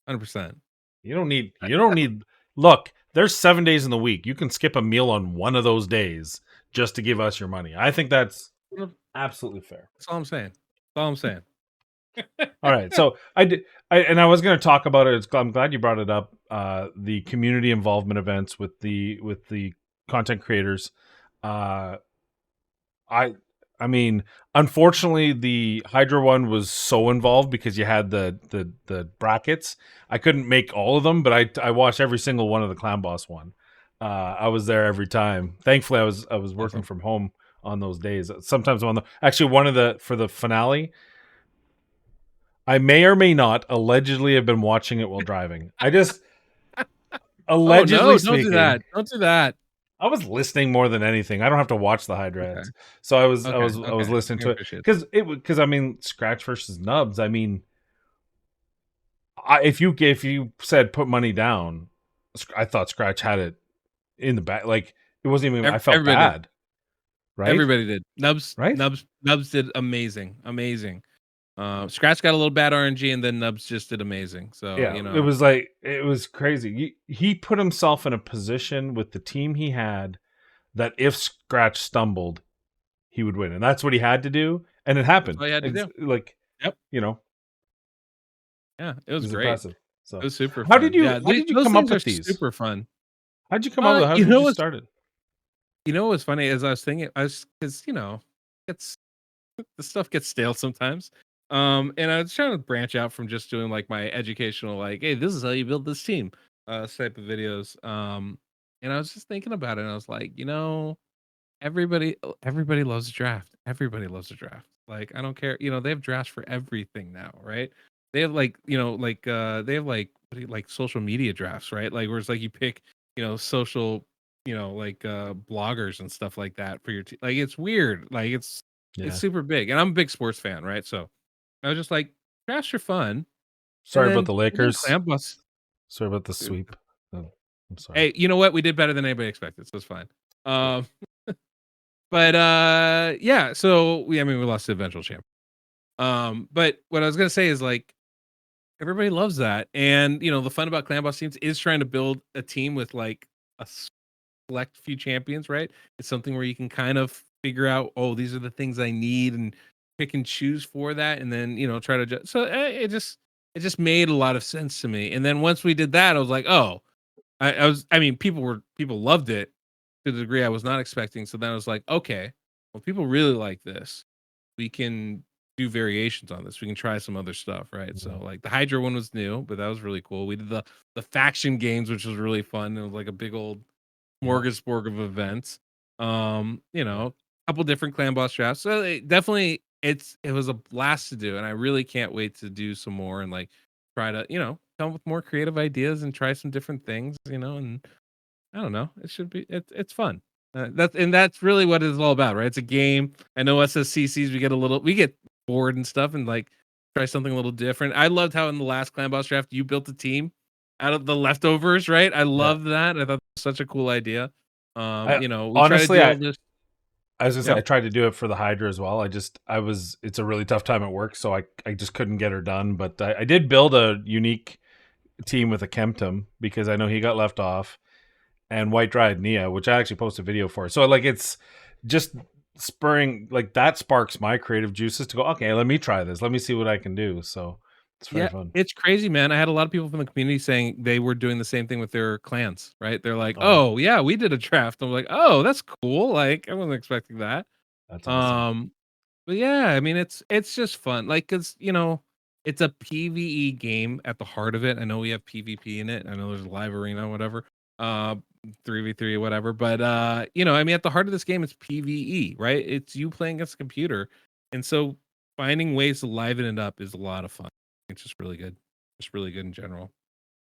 Speaker 2: 100%.
Speaker 1: You don't need. You don't need. Look, there's 7 days in the week. You can skip a meal on one of those days just to give us your money. I think that's absolutely fair.
Speaker 2: That's all I'm saying. That's all I'm saying.
Speaker 1: All right, so I did, I was going to talk about it. I'm glad you brought it up. The community involvement events with the content creators. Uh, I I mean, unfortunately, the Hydra one was so involved because you had the brackets. I couldn't make all of them, but I watched every single one of the Clown Boss one. I was there every time. Thankfully, I was working
Speaker 2: Awesome.
Speaker 1: from home on those days. Sometimes on the actually one of the for the finale, I may or may not allegedly have been watching it while driving. I just
Speaker 2: Oh
Speaker 1: allegedly
Speaker 2: no, don't do
Speaker 1: speaking.
Speaker 2: that. Don't do that.
Speaker 1: I was listening more than anything. I don't have to watch the Hydra
Speaker 2: Okay.
Speaker 1: heads, so I was I
Speaker 2: Okay.
Speaker 1: was I was
Speaker 2: Okay.
Speaker 1: listening
Speaker 2: I can
Speaker 1: to it
Speaker 2: appreciate that.
Speaker 1: because I mean Scratch versus Nubs. I mean, if you said put money down, I thought Scratch had it in the back. Like it wasn't even. I felt
Speaker 2: Everybody did.
Speaker 1: bad, right?
Speaker 2: Everybody did. Nubs
Speaker 1: Right?
Speaker 2: Nubs Nubs did amazing. Amazing. Scratch got a little bad RNG and then Nubs just did amazing. So,
Speaker 1: Yeah. It was like it was crazy. He put himself in a position with the team he had that if Scratch stumbled, he would win, and that's what he had to do, and it
Speaker 2: that's
Speaker 1: happened.
Speaker 2: all you had to do.
Speaker 1: Like
Speaker 2: Yep.
Speaker 1: you know,
Speaker 2: Yeah, it
Speaker 1: it
Speaker 2: was
Speaker 1: was
Speaker 2: great.
Speaker 1: impressive.
Speaker 2: It
Speaker 1: So,
Speaker 2: was super
Speaker 1: how did
Speaker 2: fun.
Speaker 1: you
Speaker 2: Yeah,
Speaker 1: how did you
Speaker 2: those
Speaker 1: come up
Speaker 2: things are
Speaker 1: with these?
Speaker 2: super fun.
Speaker 1: How did you come up with it? How
Speaker 2: You
Speaker 1: did
Speaker 2: know
Speaker 1: you
Speaker 2: what's
Speaker 1: start it?
Speaker 2: what's funny is I was thinking I was because it's the stuff gets stale sometimes. And I was trying to branch out from just doing like my educational, like, hey, this is how you build this team, type of videos. And I was just thinking about it, and I was like, everybody loves a draft. Everybody loves a draft. Like, I don't care. They have drafts for everything now, right? They have like, they have like like social media drafts, right? Like where it's like you pick, social, like bloggers and stuff like that for your team. Like it's weird. Like it's
Speaker 1: Yeah.
Speaker 2: super big. And I'm a big sports fan, right? So I was just like, drafts are fun. And
Speaker 1: Sorry about
Speaker 2: then
Speaker 1: the
Speaker 2: and then
Speaker 1: Lakers.
Speaker 2: Clam Bus.
Speaker 1: Sorry about the sweep. Oh, I'm sorry.
Speaker 2: Hey, you know what? We did better than anybody expected, so it's fine.
Speaker 1: Yeah.
Speaker 2: Um, but yeah, so we lost the eventual champ. But what I was gonna say is like everybody loves that. And the fun about Clan Boss teams is trying to build a team with like a select few champions, right? It's something where you can kind of figure out, oh, these are the things I need and pick and choose for that, and then try to so it just made a lot of sense to me. And then once we did that, I was like, oh, I mean, people loved it to the degree I was not expecting. So then I was like, okay, well, people really like this. We can do variations on this. We can try some other stuff, right? So
Speaker 1: Yeah.
Speaker 2: like the Hydra one was new, but that was really cool. We did the faction games, which was really fun. It was like a big old
Speaker 1: Yeah.
Speaker 2: smorgasbord of events.
Speaker 1: Yeah.
Speaker 2: A couple different clan boss drafts. So it was a blast to do, and I really can't wait to do some more and like try to come up with more creative ideas and try some different things, and I don't know. It should be. It's fun. That's really what it's all about, right? It's a game. I know us as CCs, we get bored and stuff, and like try something a little different. I loved how in the last Clan Boss draft you built a team out of the leftovers, right? I
Speaker 1: Yeah.
Speaker 2: loved that. I thought that was such a cool idea.
Speaker 1: I
Speaker 2: We try to
Speaker 1: honestly,
Speaker 2: do all this.
Speaker 1: I was gonna say
Speaker 2: Yeah.
Speaker 1: I tried to do it for the Hydra as well. It's a really tough time at work, so I just couldn't get her done. But I did build a unique team with a Kemptum because I know he got left off, and White Dryad Nia, which I actually posted a video for. So like it's just spurring like that sparks my creative juices to go, okay, let me try this. Let me see what I can do. So it's very
Speaker 2: Yeah,
Speaker 1: fun.
Speaker 2: it's crazy, man. I had a lot of people from the community saying they were doing the same thing with their clans, right? They're like,
Speaker 1: Oh yeah.
Speaker 2: "Oh, yeah, we did a draft." I'm like, "Oh, that's cool." Like, I wasn't expecting that.
Speaker 1: That's awesome.
Speaker 2: Um, but yeah, I mean, it's just fun. Like, cause it's a PVE game at the heart of it. I know we have PvP in it. I know there's a live arena, whatever. Uh 3v3 or whatever. But I mean, at the heart of this game it's PvE, right? It's you playing against a computer. And so finding ways to liven it up is a lot of fun. It's just really good. Just really good in general.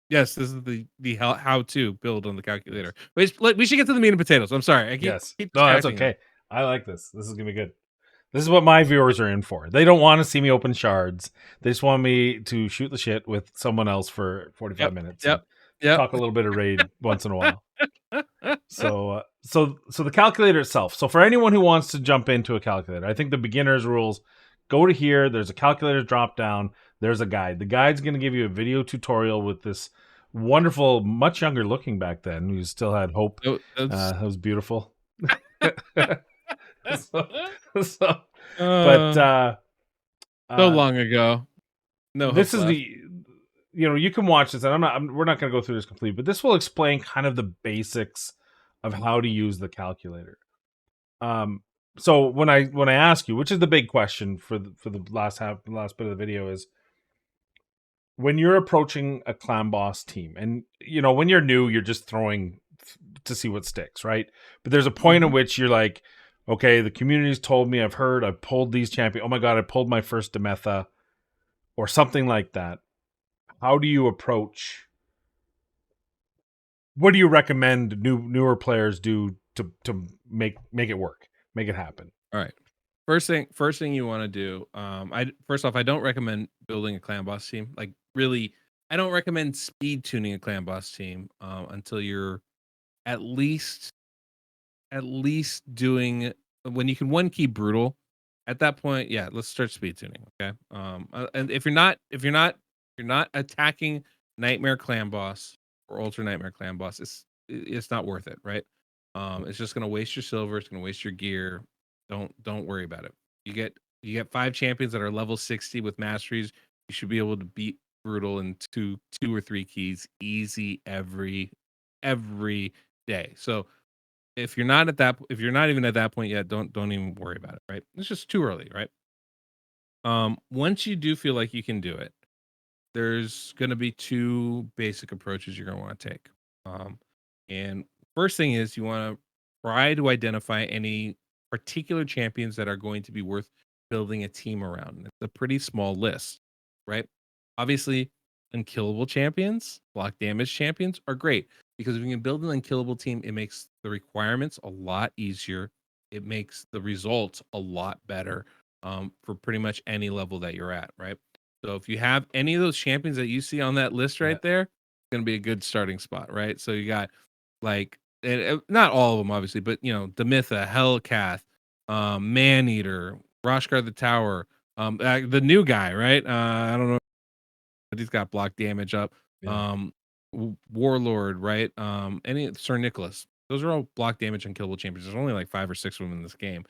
Speaker 2: Yes, this is the how to build on the
Speaker 1: Yes.
Speaker 2: calculator. We should get to the meat and potatoes. I'm sorry. I keep
Speaker 1: Yes.
Speaker 2: keep
Speaker 1: No, that's
Speaker 2: distracting you.
Speaker 1: okay. I like this. This is gonna be good. This is what my viewers are in for. They don't want to see me open shards. They just want me to shoot the shit with someone else for 45
Speaker 2: Yep.
Speaker 1: minutes and
Speaker 2: Yep. Yep.
Speaker 1: talk a little bit of raid once in a while. So the calculator itself. So for anyone who wants to jump into a calculator, I think the beginner's rules, go to here, there's a calculator drop down, there's a guide. The guide's going to give you a video tutorial with this wonderful, much younger looking back then, who still had hope.
Speaker 2: That's
Speaker 1: That was beautiful. so, so but
Speaker 2: uh, so
Speaker 1: uh
Speaker 2: long ago. No hope
Speaker 1: this is
Speaker 2: left.
Speaker 1: the you can watch this, and we're not going to go through this complete, but this will explain kind of the basics of how to use the calculator. um so when I ask you, which is the big question for the last bit of the video, is when you're approaching a clan boss team, and when you're new, you're just throwing to see what sticks, right? But there's a point at
Speaker 2: Mhm.
Speaker 1: which you're like, okay, the community's told me, I've pulled these champions, oh my god, I pulled my first Demetha or something like that. How do you approach, what do you recommend newer players do to make it work, make it happen?
Speaker 2: All right. First thing you want to do. I first off, I don't recommend building a clan boss team. Like really, I don't recommend speed tuning a clan boss team until you're at least doing when you can one key brutal. At that point, yeah, let's start speed tuning. Okay. And if you're not attacking Nightmare Clan Boss or Ultra Nightmare Clan Boss, it's not worth it, right? It's just gonna waste your silver. It's gonna waste your gear. Don't worry about it. You get 5 champions that are level 60 with masteries. You should be able to beat brutal in two or three keys easy every day. So if you're not even at that point yet, don't even worry about it, right? It's just too early, right? Once you do feel like you can do it, there's going to be two basic approaches you're going to want to take. And first thing is you want to try to identify any particular champions that are going to be worth building a team around. It's a pretty small list, right? Obviously, unkillable champions, block damage champions are great because if you can build an unkillable team, it makes the requirements a lot easier. It makes the results a lot better for pretty much any level that you're at, right? So if you have any of those champions that you see on that list
Speaker 1: Yeah.
Speaker 2: right there, it's gonna be a good starting spot, right? So you got like not all of them obviously, but Demitha, Hellcath, Maneater, Roshkar the Tower, the new guy, right? I don't know, but he's got block damage up.
Speaker 1: Yeah.
Speaker 2: Um, Warlord, right? Any Sir Nicholas. Those are all block damage unkillable champions. There's only like 5 or 6 of them in this game.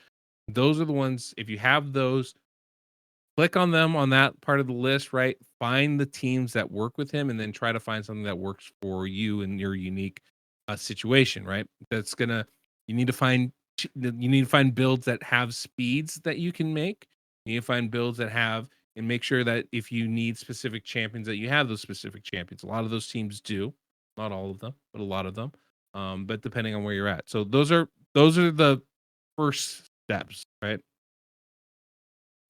Speaker 2: Those are the ones. If you have those, click on them on that part of the list, right? Find the teams that work with him and then try to find something that works for you and your unique situation, right? That's gonna you need to find you need to find builds that have speeds that you can make. You need to find builds that have and make sure that if you need specific champions that you have those specific champions. A lot of those teams do, not all of them, but a lot of them. But depending on where you're at. So those are the first steps, right?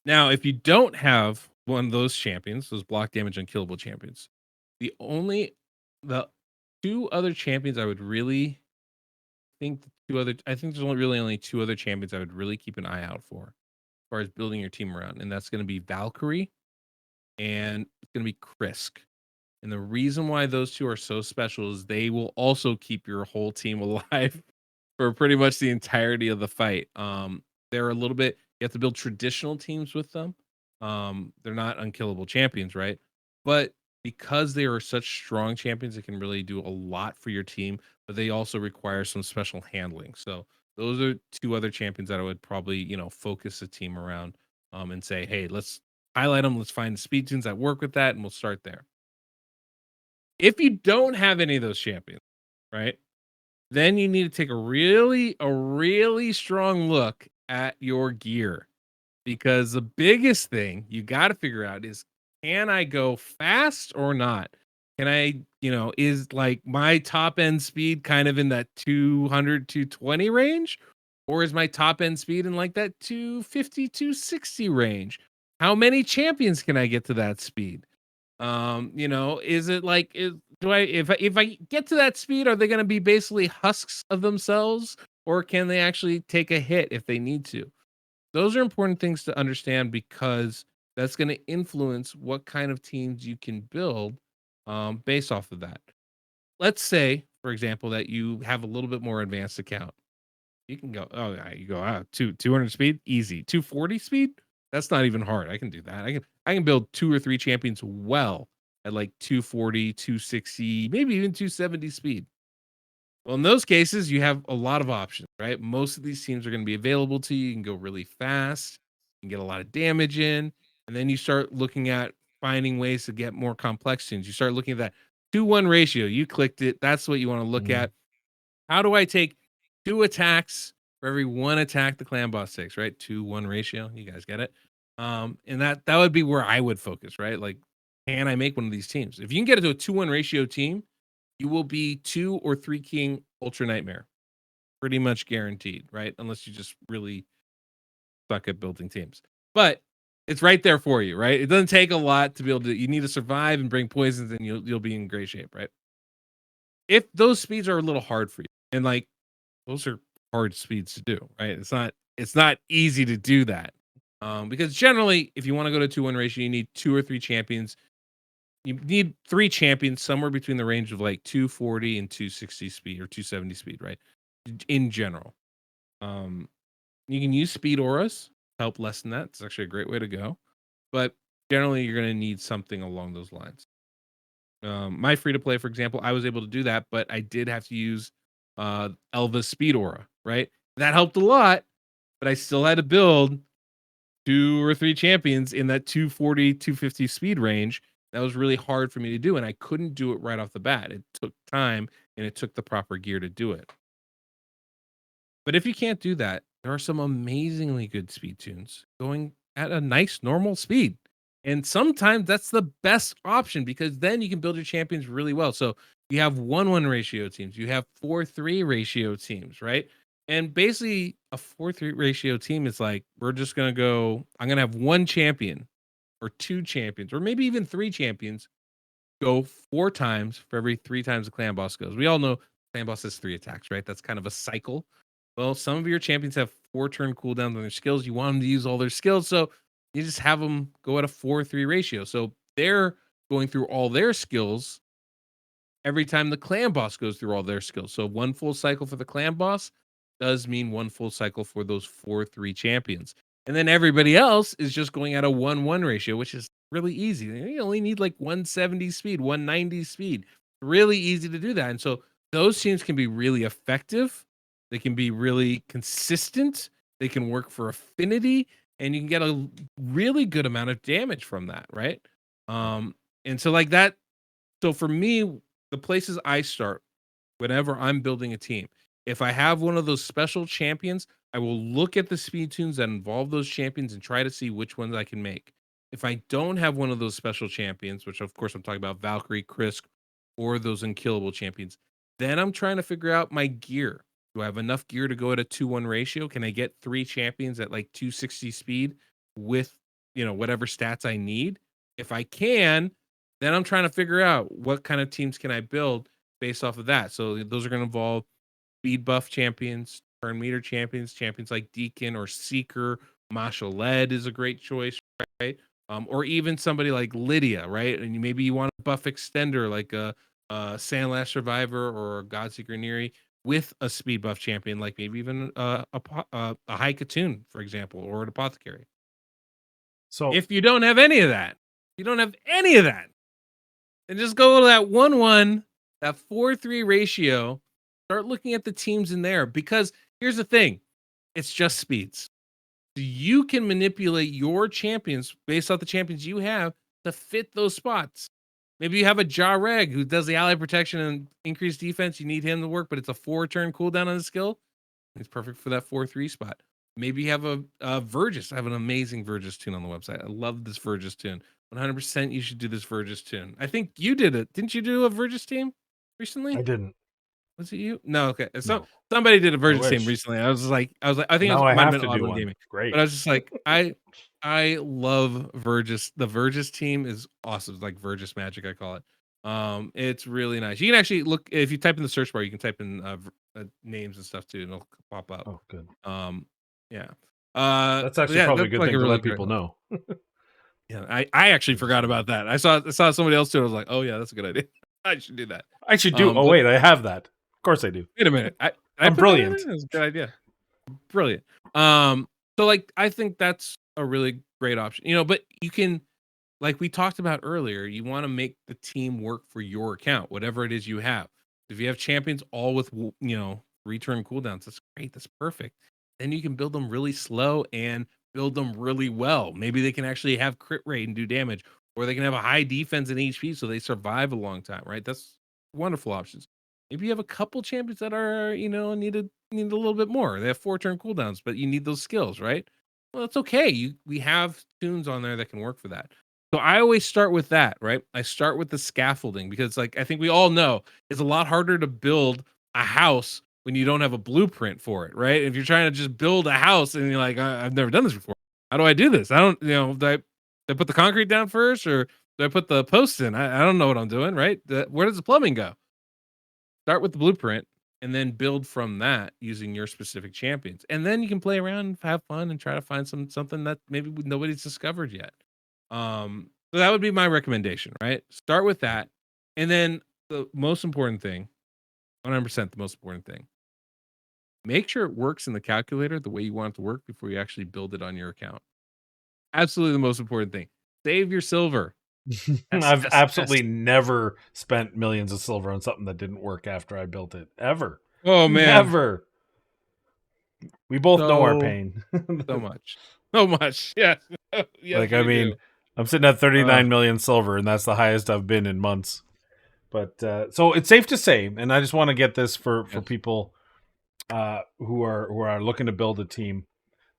Speaker 2: Now, if you don't have one of those champions, those block damage unkillable champions, the only the two other champions I would really I think there's only really only two other champions I would really keep an eye out for as far as building your team around, and that's going to be Valkyrie and it's going to be Krisk. And the reason why those two are so special is they will also keep your whole team alive for pretty much the entirety of the fight. They're a little bit you have to build traditional teams with them. They're not unkillable champions, right? But because they are such strong champions, it can really do a lot for your team, but they also require some special handling. So those are two other champions that I would probably, focus a team around and say, hey, let's highlight them. Let's find speed tunes that work with that, and we'll start there. If you don't have any of those champions, right? Then you need to take a really strong look at your gear because the biggest thing you got to figure out is can I go fast or not? Can I, is like my top end speed kind of in that 200 220 range or is my top end speed in like that 250 260 range? How many champions can I get to that speed? Is it like do I if I get to that speed, are they going to be basically husks of themselves, or can they actually take a hit if they need to? Those are important things to understand because that's going to influence what kind of teams you can build based off of that. Let's say, for example, that you have a little bit more advanced account. You can go, oh yeah, you go out 200 speed, easy. 240 speed, that's not even hard. I can do that. I can build two or three champions well at like 240, 260, maybe even 270 speed. Well, in those cases, you have a lot of options, right? Most of these teams are going to be available to you. You can go really fast, you can get a lot of damage in, and then you start looking at finding ways to get more complex teams. You start looking at that 2-1 ratio. You clicked it. That's what you want to look
Speaker 1: Mm.
Speaker 2: at. How do I take 2 attacks for every 1 attack the clan boss takes, right? 2-1 ratio. You guys get it? And that would be where I would focus, right? Like, can I make one of these teams? If you can get it to a 2-1 ratio team, you will be 2 or 3 king Ultra Nightmare. Pretty much guaranteed, right? Unless you just really suck at building teams. But it's right there for you, right? It doesn't take a lot to be able to you need to survive and bring poisons and you'll be in great shape, right? If those speeds are a little hard for you, and like those are hard speeds to do, right? It's not easy to do that. Because generally, if you want to go to 2-1 ratio, you need 2 or 3 champions. You need 3 champions somewhere between the range of like 240 and 260 speed or 270 speed, right? In general. Um, you can use speed auras to help lessen that. It's actually a great way to go. But generally, you're going to need something along those lines. My free to play, for example, I was able to do that, but I did have to use Elva's speed aura, right? That helped a lot, but I still had to build 2 or 3 champions in that 240, 250 speed range. That was really hard for me to do, and I couldn't do it right off the bat. It took time and it took the proper gear to do it. But if you can't do that, there are some amazingly good speed tunes going at a nice normal speed. And sometimes that's the best option because then you can build your champions really well. So you have 1-1 ratio teams, you have 4-3 ratio teams, right? And basically, a 4-3 ratio team is like, we're just going to go, I'm going to have 1 champion or 2 champions, or maybe even 3 champions go 4 times for every 3 times the clan boss goes. We all know clan boss has 3 attacks, right? That's kind of a cycle. Well, some of your champions have 4 turn cooldowns on their skills. You want them to use all their skills, so you just have them go at a 4-3 ratio. So they're going through all their skills every time the clan boss goes through all their skills. So one full cycle for the clan boss does mean one full cycle for those 4-3 champions. And then everybody else is just going at a 1-1 ratio, which is really easy. You only need like 170 speed, 190 speed. Really easy to do that. And so those teams can be really effective. They can be really consistent. They can work for affinity, and you can get a really good amount of damage from that, right? And so like that. So for me, the places I start whenever I'm building a team, if I have one of those special champions, I will look at the speed tunes that involve those champions and try to see which ones I can make. If I don't have one of those special champions, which of course I'm talking about Valkyrie, Krisk, or those unkillable champions, then I'm trying to figure out my gear. Do I have enough gear to go at a 2-1 ratio? Can I get 3 champions at like 260 speed with, whatever stats I need? If I can, then I'm trying to figure out what kind of teams can I build based off of that. So those are going to involve speed buff champions, turn meter champions like Deacon or Seeker. Masha Led is a great choice, right? Or even somebody like Lydia, right? And maybe you want a buff extender like a Sandlash Survivor or a Godseeker Neri with a speed buff champion, like maybe even a High Katoon, for example, or an Apothecary.
Speaker 1: So
Speaker 2: If you don't have any of that, you don't have any of that, and just go to that 1-1, that 4-3 ratio. Start looking at the teams in there because here's the thing, it's just speeds. So you can manipulate your champions based off the champions you have to fit those spots. Maybe you have a Jareg who does the ally protection and increased defense. You need him to work, but it's a 4-turn cooldown on the skill. It's perfect for that 4-3 spot. Maybe you have a Vergis. I have an amazing Vergis tune on the website. I love this Vergis tune. 100% you should do this Vergis tune. I think you did it. Didn't you do a Vergis team recently?
Speaker 1: I didn't.
Speaker 2: Was it you? No, okay.
Speaker 1: No,
Speaker 2: Somebody did a
Speaker 1: I
Speaker 2: Vergis team
Speaker 1: wish.
Speaker 2: recently. I think it
Speaker 1: Now I
Speaker 2: might have
Speaker 1: have
Speaker 2: been
Speaker 1: to do
Speaker 2: Audio
Speaker 1: one.
Speaker 2: Gaming.
Speaker 1: Great.
Speaker 2: But I was just like, I love Vergis. The Vergis team is awesome. It's like Vergis magic, I call it. It's really nice. You can actually look if you type in the search bar, you can type in names and stuff too, and it'll pop up.
Speaker 1: Oh, good.
Speaker 2: Yeah.
Speaker 1: That's actually
Speaker 2: Yeah,
Speaker 1: probably a
Speaker 2: that's
Speaker 1: good
Speaker 2: like
Speaker 1: thing
Speaker 2: a
Speaker 1: to
Speaker 2: really
Speaker 1: let
Speaker 2: great
Speaker 1: people
Speaker 2: one.
Speaker 1: know.
Speaker 2: Yeah, I actually forgot about that. I saw somebody else do it. I was like, oh yeah, that's a good idea. I should do that.
Speaker 1: I should do. Oh
Speaker 2: But
Speaker 1: wait, I have that. Of course I do.
Speaker 2: wait a minute. I
Speaker 1: I'm
Speaker 2: put that in
Speaker 1: brilliant.
Speaker 2: there? That's a good idea. Brilliant. So like I think that's a really great option. But you can, like we talked about earlier, you want to make the team work for your account, whatever it is you have. If you have champions all with return cooldowns, that's great. That's perfect. Then you can build them really slow and build them really well. Maybe they can actually have crit rate and do damage, or they can have a high defense and HP so they survive a long time, right? That's wonderful options. Maybe you have a couple champions that are, need a little bit more. They have 4-turn cooldowns, but you need those skills, right? Well, it's okay. We have tunes on there that can work for that. So I always start with that, right? I start with the scaffolding because, like, I think we all know it's a lot harder to build a house when you don't have a blueprint for it, right? If you're trying to just build a house and you're like, I've never done this before. How do I do this? I don't, do I put the concrete down first or do I put the posts in? I don't know what I'm doing, right? Where does the plumbing go? Start with the blueprint and then build from that using your specific champions. And then you can play around and have fun and try to find something that maybe nobody's discovered yet. So that would be my recommendation, right? Start with that. And then the most important thing, 100% the most important thing, make sure it works in the calculator the way you want it to work before you actually build it on your account. Absolutely the most important thing. Save your silver.
Speaker 1: I've absolutely never spent millions of silver on something that didn't work after I built it. Ever.
Speaker 2: Oh man.
Speaker 1: Never. We both know our
Speaker 2: So
Speaker 1: pain.
Speaker 2: so much. So much. Yes. Yes,
Speaker 1: Like, I
Speaker 2: we do.
Speaker 1: mean, I'm sitting at 39 million silver, and that's the highest I've been in months. But so it's safe to say, and I just want to get this for
Speaker 2: Yes.
Speaker 1: people who are looking to build a team.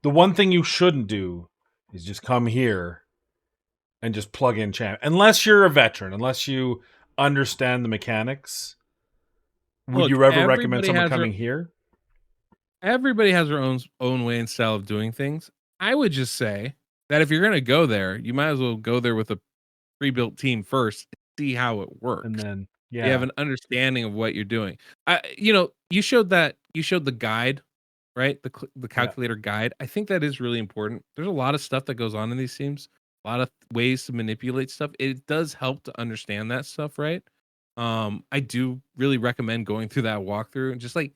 Speaker 1: The one thing you shouldn't do is just come here and just plug in champ. Unless you're a veteran, unless you understand the mechanics, would
Speaker 2: Look,
Speaker 1: you ever recommend someone coming here?
Speaker 2: everybody has their own way and style of doing things. I would just say that if you're going to go there, you might as well go there with a pre-built team first and see how it
Speaker 1: And
Speaker 2: works.
Speaker 1: then,
Speaker 2: You have
Speaker 1: yeah,
Speaker 2: an understanding of what you're doing. You showed the guide, right? The
Speaker 1: yeah,
Speaker 2: calculator guide. I think that is really important. There's a lot of stuff that goes on in these teams, a lot of ways to manipulate stuff. It does help to understand that stuff, right? I do really recommend going through that walkthrough and just like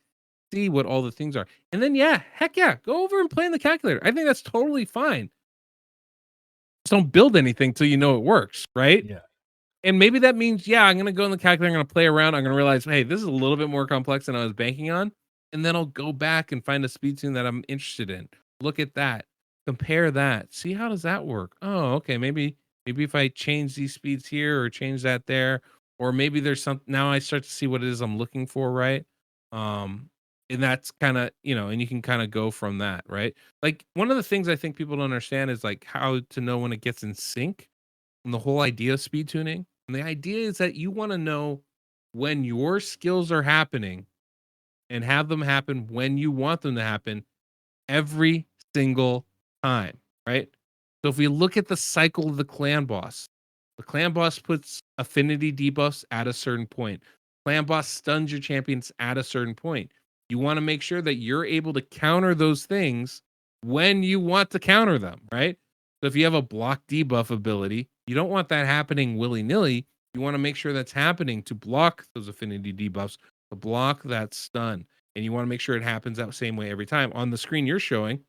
Speaker 2: see what all the things are. And then yeah, heck yeah, go over and play in the calculator. I think that's totally fine. Just don't build anything till you know it works, right?
Speaker 1: yeah.
Speaker 2: And maybe that means, yeah, I'm gonna go in the calculator, I'm gonna play around, I'm gonna realize, hey, this is a little bit more complex than I was banking on. And then I'll go back and find a speed tune that I'm interested in. Look at that, compare that, see how does that work? Oh, okay, maybe if I change these speeds here or change that there, or maybe there's some now I start to see what it is I'm looking for, right? Um, and that's kind of, and you can kind of go from that, right? Like one of the things I think people don't understand is like how to know when it gets in sync and the whole idea of speed tuning. And the idea is that you want to know when your skills are happening and have them happen when you want them to happen every single time, right? So if we look at the cycle of the clan boss puts affinity debuffs at a certain point. Clan boss stuns your champions at a certain point. You want to make sure that you're able to counter those things when you want to counter them, right? So if you have a block debuff ability, you don't want that happening willy-nilly. You want to make sure that's happening to block those affinity debuffs, to block that stun. And you want to make sure it happens that same way every time. On the screen you're showing,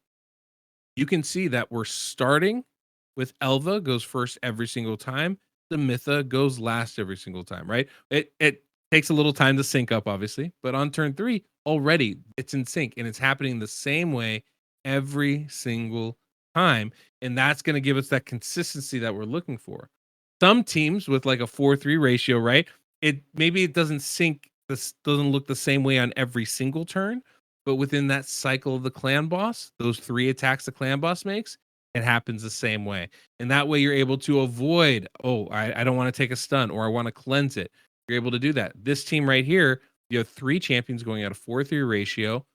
Speaker 2: you can see that we're starting with Elva goes first every single time. The Mytha goes last every single time, right? It takes a little time to sync up, obviously, but on turn 3, already it's in sync and it's happening the same way every single time. And that's going to give us that consistency that we're looking for. Some teams with like a 4-3 ratio, right? It doesn't sync, this doesn't look the same way on every single turn, but within that cycle of the clan boss, those 3 attacks the clan boss makes, it happens the same way. And that way you're able to avoid, I don't want to take a stun or I want to cleanse it. You're able to do that. This team right here, you have 3 champions going at a 4-3 ratio,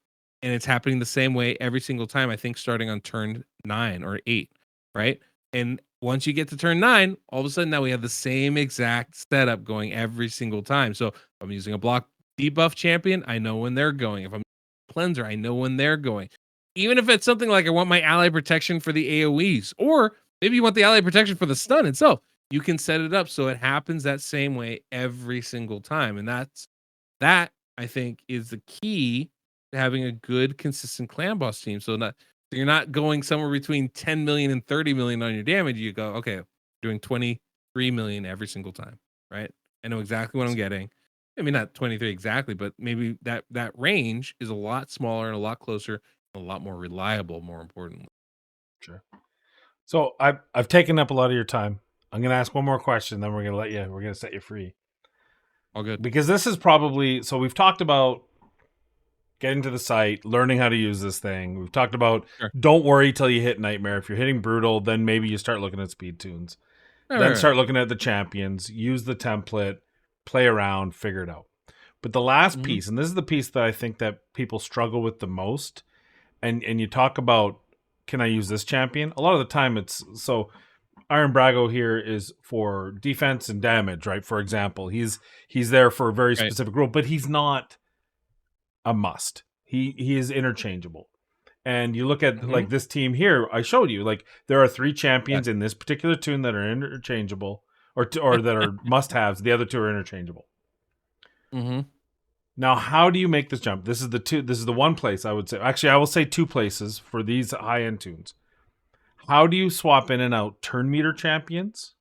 Speaker 2: and it's happening the same way every single time, I think starting on turn 9 or 8, right? And once you get to turn 9, all of a sudden now we have the same exact setup going every single time. So if I'm using a block debuff champion, I know when they're going. If I'm cleanser, I know when they're going. Even if it's something like I want my ally protection for the AoEs, or maybe you want the ally protection for the stun itself, you can set it up so it happens that same way every single time. And that I think is the key to having a good, consistent clan boss team. So you're not going somewhere between 10 million and 30 million on your damage. You go, okay, doing 23 million every single time, right? I know exactly what I'm getting. I mean, not 23 exactly, but maybe that range is a lot smaller and a lot closer, and a lot more reliable, more importantly.
Speaker 1: Sure. So I've taken up a lot of your time. I'm going to ask one more question, then we're going to set you free.
Speaker 2: All good.
Speaker 1: Because this is probably, so we've talked about getting to the site, learning how to use this thing. We've talked about
Speaker 2: Sure.
Speaker 1: don't worry till you hit Nightmare. If you're hitting Brutal, then maybe you start looking at speed tunes.
Speaker 2: Right.
Speaker 1: Start looking at the champions, use the template, play around, figure it out. But the last
Speaker 2: Mhm.
Speaker 1: piece, and this is the piece that I think that people struggle with the most, and you talk about, can I use this champion? A lot of the time it's, so Iron Brago here is for defense and damage, right? For example, he's there for a very
Speaker 2: Right.
Speaker 1: specific role, but he's not a must. He is interchangeable. And you look at
Speaker 2: Mhm.
Speaker 1: like this team here, I showed you, like there are 3
Speaker 2: Yeah.
Speaker 1: champions in this particular tune that are interchangeable, or that are must haves. The other 2 are interchangeable.
Speaker 2: Mhm.
Speaker 1: Now, how do you make this jump? This is the one place I would say. Actually, I will say 2 places for these high end tunes. How do you swap in and out turn meter champions?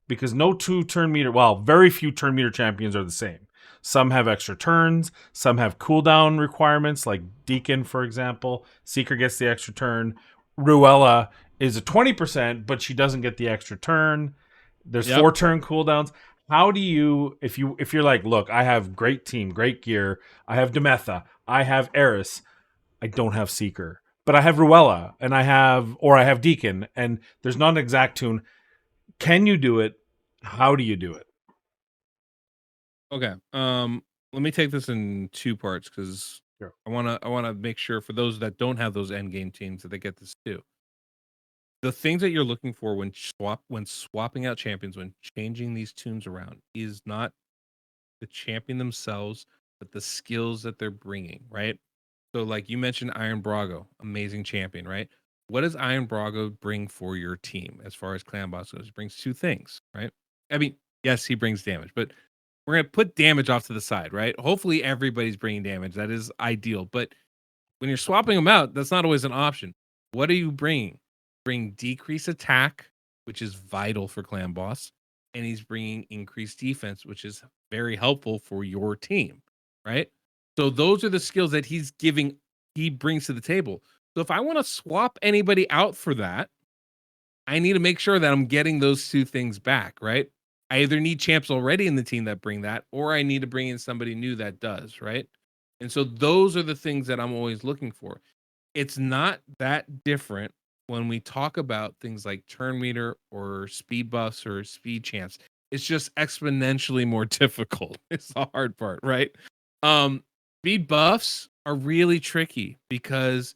Speaker 1: Because no 2 turn meter, well, very few turn meter champions are the same. Some have extra turns, some have cooldown requirements, like Deacon, for example. Seeker gets the extra turn. Ruella is a 20%, but she doesn't get the extra turn. There's
Speaker 2: Yep.
Speaker 1: 4 turn cooldowns. How do you, if you're like, look, I have great team, great gear, I have Demetha, I have Eris, I don't have Seeker, but I have Ruella, and I have Deacon, and there's not an exact tune. Can you do it? How do you do it?
Speaker 2: Okay. Let me take this in 2 parts because
Speaker 1: Sure.
Speaker 2: I wanna make sure for those that don't have those end game teams that they get this too. The things that you're looking for when swapping out champions, when changing these tunes around, is not the champion themselves, but the skills that they're bringing, right? So, like you mentioned, Iron Brago, amazing champion, right? What does Iron Brago bring for your team as far as clan boss goes? He brings 2 things, right? I mean, yes, he brings damage, but we're gonna put damage off to the side, right? Hopefully, everybody's bringing damage. That is ideal, but when you're swapping them out, that's not always an option. What are you bringing? Bring decrease attack, which is vital for clan boss, and he's bringing increased defense, which is very helpful for your team, right? So those are the skills that he brings to the table. So if I want to swap anybody out for that, I need to make sure that I'm getting those 2 things back, right? I either need champs already in the team that bring that, or I need to bring in somebody new that does, right? And so those are the things that I'm always looking for. It's not that different when we talk about things like turn meter or speed buffs or speed champs. It's just exponentially more difficult. It's the hard part, right? Um, Speed buffs are really tricky because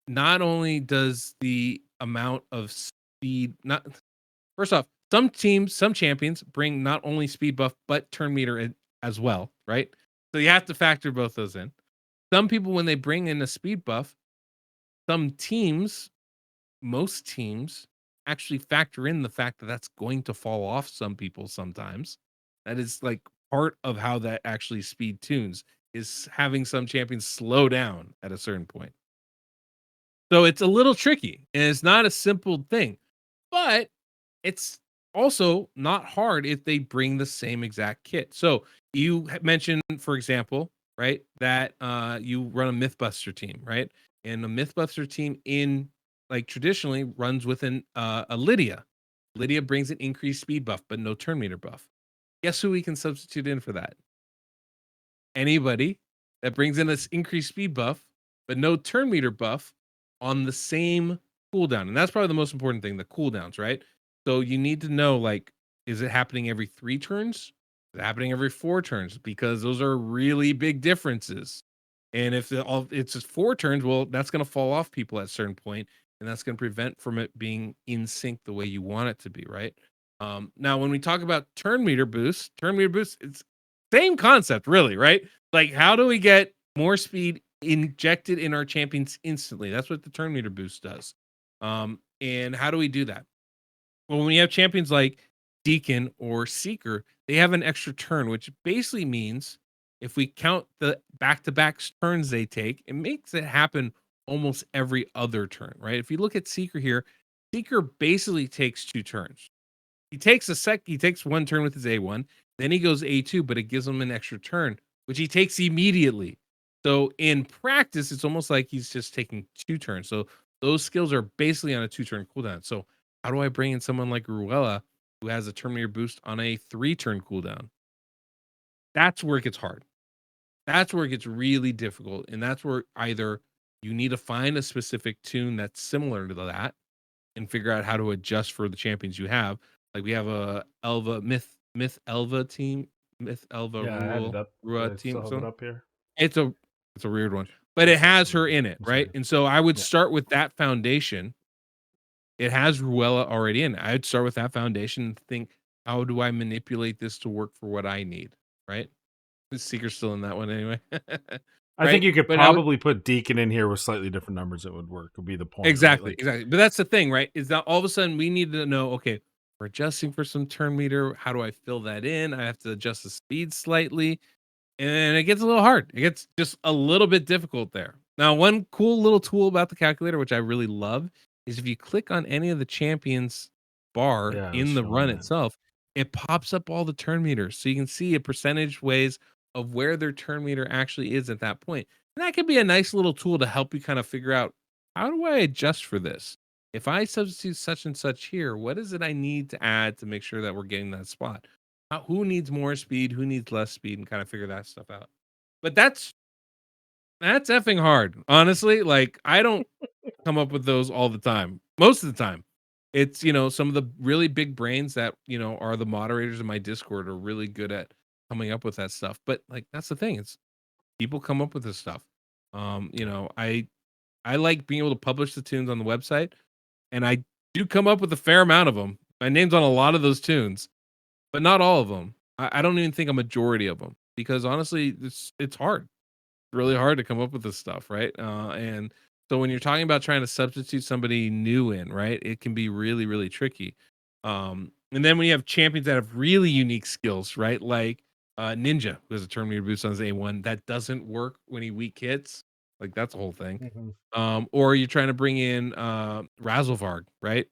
Speaker 2: not only does the amount of speed not first off, some champions bring not only speed buff but turn meter as well, right? So you have to factor both those in. some people, when they bring in a speed buff, some teams, most teams, actually factor in the fact that that's going to fall off some people sometimes. That is like part of how that actually speed tunes, is having some champions slow down at a certain point. So it's a little tricky and it's not a simple thing, but it's also not hard if they bring the same exact kit. So you mentioned, for example, right, that you run a Mythbuster team, right? And a Mythbuster team in, like, traditionally runs with a Lydia. Lydia brings an increased speed buff, but no turn meter buff. Guess who we can substitute in for that? Anybody that brings in this increased speed buff, but no turn meter buff on the same cooldown. And that's probably the most important thing, the cooldowns, right? So you need to know, like, is it happening every 3 turns? Is it happening every 4 turns? Because those are really big differences. And if it's just 4 turns, well, that's going to fall off people at a certain point, and that's going to prevent from it being in sync the way you want it to be, right? Now, when we talk about turn meter boost, it's same concept, really, right? Like, how do we get more speed injected in our champions instantly? That's what the turn meter boost does. And how do we do that? Well, when we have champions like Deacon or Seeker, they have an extra turn, which basically means if we count the back-to-back turns they take, it makes it happen almost every other turn, right? If you look at Seeker here, Seeker basically takes 2 turns. He takes 1 turn with his A1, then he goes A2, but it gives him an extra turn, which he takes immediately. So in practice, it's almost like he's just taking 2 turns. So those skills are basically on a 2-turn cooldown. So how do I bring in someone like Ruella, who has a Terminator boost on a 3-turn cooldown? That's where it gets hard. That's where it gets really difficult. And that's where either you need to find a specific tune that's similar to that and figure out how to adjust for the champions you have. Like, we have a Elva Myth Elva team, Myth Elva
Speaker 1: Yeah, I had it
Speaker 2: Rule
Speaker 1: up.
Speaker 2: Rua
Speaker 1: I still
Speaker 2: team.
Speaker 1: have it
Speaker 2: So
Speaker 1: up here.
Speaker 2: it's a weird one, but it
Speaker 1: It's
Speaker 2: has
Speaker 1: actually
Speaker 2: her
Speaker 1: really good.
Speaker 2: in it,
Speaker 1: I'm
Speaker 2: right?
Speaker 1: sorry.
Speaker 2: And so I would
Speaker 1: Yeah.
Speaker 2: start with that foundation. It has Ruella already in it. I'd start with that foundation and think, how do I manipulate this to work for what I need? Right? The Seeker's still in that one anyway.
Speaker 1: I think
Speaker 2: Right?
Speaker 1: you could
Speaker 2: But I would
Speaker 1: probably put Deacon in here with slightly different numbers. It would work. Would be the point, right?
Speaker 2: exactly,
Speaker 1: Like,
Speaker 2: exactly. But that's the thing, right? Is that all of a sudden we need to know, okay, we're adjusting for some turn meter. How do I fill that in? I have to adjust the speed slightly. And it gets a little hard. It gets just a little bit difficult there. Now, one cool little tool about the calculator, which I really love, is if you click on any of the champions bar
Speaker 1: yeah, I was
Speaker 2: in the
Speaker 1: feeling
Speaker 2: run
Speaker 1: that.
Speaker 2: itself, it pops up all the turn meters. So you can see a percentage ways of where their turn meter actually is at that point. And that could be a nice little tool to help you kind of figure out, how do I adjust for this? If I substitute such and such here, what is it I need to add to make sure that we're getting that spot? Who needs more speed, who needs less speed, and kind of figure that stuff out. But that's effing hard, honestly. Like, I don't come up with those all the time. Most of the time, it's, some of the really big brains that, are the moderators in my Discord are really good at coming up with that stuff. But, like, that's the thing, it's people come up with this stuff. I like being able to publish the tunes on the website, and I do come up with a fair amount of them. My name's on a lot of those tunes, but not all of them. I don't even think a majority of them, because honestly, it's hard, really hard to come up with this stuff, right? And so when you're talking about trying to substitute somebody new in, right, it can be really, really tricky. And then when you have champions that have really unique skills, right, like Ninja, who has a Terminator boost on his A1 that doesn't work when he weak hits, like, that's a whole thing.
Speaker 1: Mhm.
Speaker 2: Or you're trying to bring in Razzlevarg, right?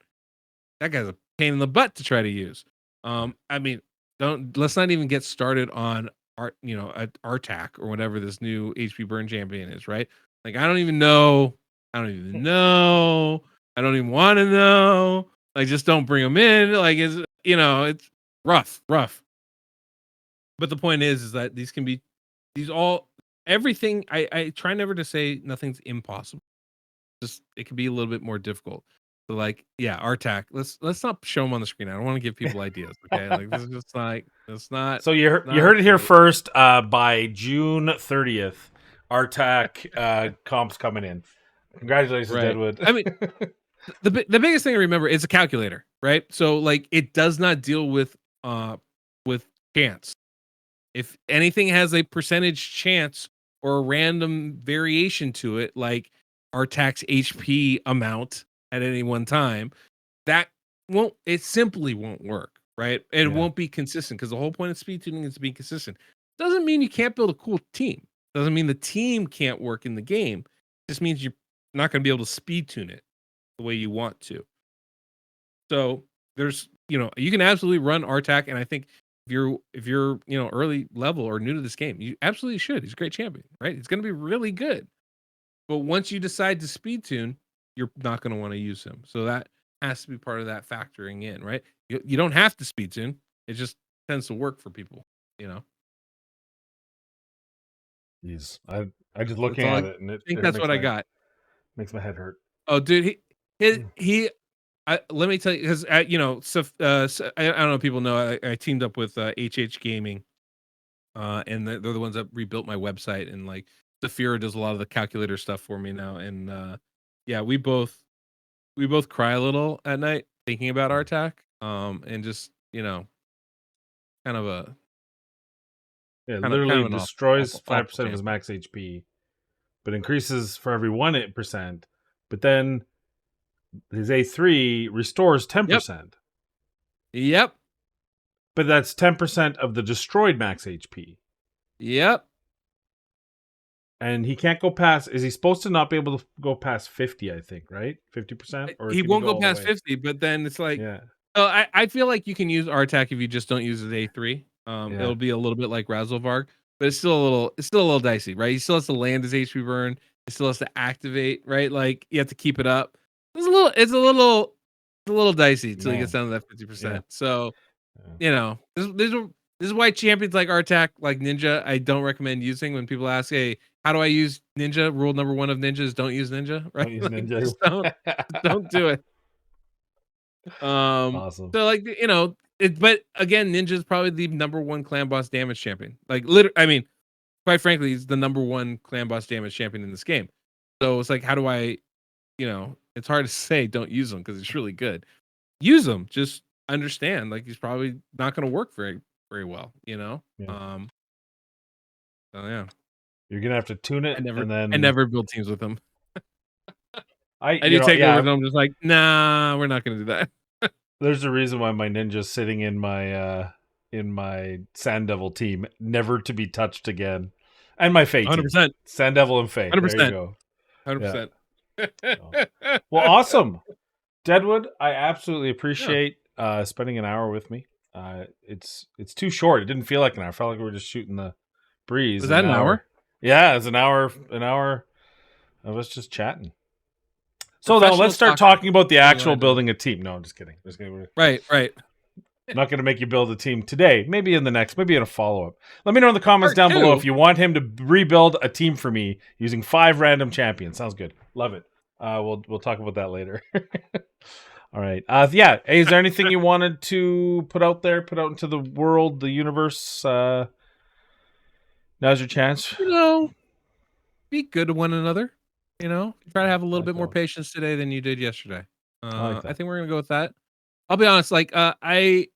Speaker 2: That guy's a pain in the butt to try to use.
Speaker 1: Yeah.
Speaker 2: I mean, don't let's not even get started on at Artak or whatever this new HP burn champion is, right? Like, I don't even know. I don't even know. I don't even want to know. Like, just don't bring them in. Like, it's rough, rough. But the point is that these all everything. I try never to say nothing's impossible. Just, it can be a little bit more difficult. So, like, yeah, RTAC. Let's not show them on the screen. I don't want to give people ideas. Okay, like, this is just like, it's not
Speaker 1: So you
Speaker 2: not
Speaker 1: heard it here
Speaker 2: great.
Speaker 1: first. By June 30th, RTAC comps coming in. Congratulations,
Speaker 2: Right.
Speaker 1: Deadwood.
Speaker 2: I mean, the biggest thing to remember is a calculator, right? So, like, it does not deal with chance. If anything has a percentage chance or a random variation to it, like Artak's HP amount at any one time, that won't it simply won't work, right? It
Speaker 1: Yeah.
Speaker 2: won't be consistent because the whole point of speed tuning is to be consistent. Doesn't mean you can't build a cool team. Doesn't mean the team can't work in the game. Just means you're not going to be able to speed tune it the way you want to. So there's, you can absolutely run Artak, and I think if you're early level or new to this game, you absolutely should. He's a great champion, right? It's going to be really good. But once you decide to speed tune, you're not going to want to use him. So that has to be part of that factoring in, right? You don't have to speed tune. It just tends to work for people, you know.
Speaker 1: Jeez. I just
Speaker 2: That's
Speaker 1: looking
Speaker 2: all
Speaker 1: at
Speaker 2: I
Speaker 1: it and
Speaker 2: think.
Speaker 1: it
Speaker 2: That's what I got.
Speaker 1: makes my head hurt.
Speaker 2: Oh, dude, he
Speaker 1: Mm.
Speaker 2: he. Let me tell you, because so, I don't know if people know I teamed up with HH Gaming, and they're the ones that rebuilt my website, and like Zafira does a lot of the calculator stuff for me now, and yeah, we both cry a little at night thinking about our attack, and just kind of a
Speaker 1: It
Speaker 2: kind
Speaker 1: literally
Speaker 2: of an
Speaker 1: destroys
Speaker 2: awful
Speaker 1: 5% of his
Speaker 2: champion.
Speaker 1: max HP, but increases for every 1%. But then his A3 restores
Speaker 2: Yep.
Speaker 1: 10%.
Speaker 2: Yep.
Speaker 1: But that's 10% of the destroyed max HP.
Speaker 2: Yep.
Speaker 1: And he can't go past. Is he supposed to not be able to go past 50? I think, right? 50%, or
Speaker 2: He
Speaker 1: can he
Speaker 2: won't
Speaker 1: go
Speaker 2: go
Speaker 1: all the
Speaker 2: past
Speaker 1: way?
Speaker 2: 50, but then it's like,
Speaker 1: Yeah,
Speaker 2: I feel like you can use Artak if you just don't use his A3.
Speaker 1: yeah,
Speaker 2: It'll be a little bit like Razzlevarg, but it's still a little dicey, right? He still has to land his HP burn. He still has to activate, right? Like you have to keep it up. It's a little dicey until he gets
Speaker 1: man,
Speaker 2: down to that
Speaker 1: yeah,
Speaker 2: 50%. So
Speaker 1: yeah.
Speaker 2: this is why champions like Artak, like Ninja, I don't recommend using. When people ask, "Hey, how do I use Ninja?" Rule number one of Ninja is don't use Ninja, right?
Speaker 1: Don't use
Speaker 2: Like
Speaker 1: ninja.
Speaker 2: just don't do it.
Speaker 1: Awesome.
Speaker 2: So like but again, Ninja's probably the number one clan boss damage champion. Like I mean, quite frankly, he's the number one clan boss damage champion in this game. So it's like, how do I, it's hard to say don't use him because he's really good. Use him, just understand like he's probably not going to work very very well.
Speaker 1: Yeah,
Speaker 2: So yeah,
Speaker 1: you're gonna have to tune
Speaker 2: I
Speaker 1: it,
Speaker 2: never
Speaker 1: and
Speaker 2: I
Speaker 1: then
Speaker 2: never build teams with him.
Speaker 1: I,
Speaker 2: I
Speaker 1: you
Speaker 2: do
Speaker 1: know,
Speaker 2: takeovers,
Speaker 1: yeah.
Speaker 2: and I'm just like, nah, we're not going to do that.
Speaker 1: There's a reason why my ninja's sitting in my Sand Devil team, never to be touched again, and my Fey team,
Speaker 2: 100%,
Speaker 1: Sand Devil and Fey. There you
Speaker 2: 100%,
Speaker 1: go. Yeah.
Speaker 2: 100%.
Speaker 1: So. Well, awesome, Deadwood. I absolutely
Speaker 2: Yeah.
Speaker 1: appreciate spending an hour with me. It's too short. It didn't feel like an hour. I felt like we were just shooting the breeze.
Speaker 2: Was
Speaker 1: And
Speaker 2: that an
Speaker 1: now
Speaker 2: hour?
Speaker 1: yeah, it's an hour of us just chatting. So now
Speaker 2: Professional
Speaker 1: let's start
Speaker 2: talker.
Speaker 1: talking about the
Speaker 2: That's what
Speaker 1: actual
Speaker 2: I do.
Speaker 1: building a team. No, I'm just kidding. I'm
Speaker 2: Right, right.
Speaker 1: not going to make you build a team today. Maybe in a follow up. Let me know in the comments
Speaker 2: Part
Speaker 1: down below if
Speaker 2: two.
Speaker 1: you want him to rebuild a team for me using 5 random champions. Sounds good. Love it. We'll talk about that later. All right. Yeah. Hey, is there anything you wanted to put out into the world, the universe? Now's your chance.
Speaker 2: You know, be good to one another. Try to have a
Speaker 1: I
Speaker 2: little
Speaker 1: like
Speaker 2: bit
Speaker 1: that
Speaker 2: more
Speaker 1: one.
Speaker 2: patience today than you did yesterday.
Speaker 1: I like
Speaker 2: I
Speaker 1: that.
Speaker 2: think we're gonna go with that. I'll be honest. Like, I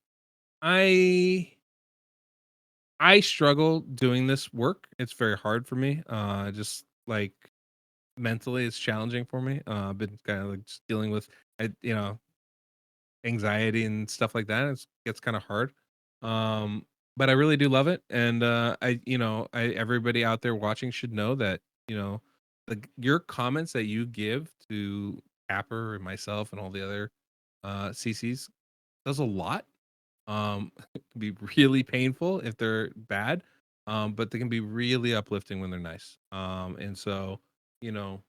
Speaker 2: I struggle doing this work. It's very hard for me. Just like mentally, it's challenging for me. I've been kind of like just dealing with, uh, you know, anxiety and stuff like that. It gets kind of hard. Um, but I really do love it, and everybody out there watching should know that your comments that you give to Capper and myself and all the other CCs does a lot. It can be really painful if they're bad, but they can be really uplifting when they're nice. And so you know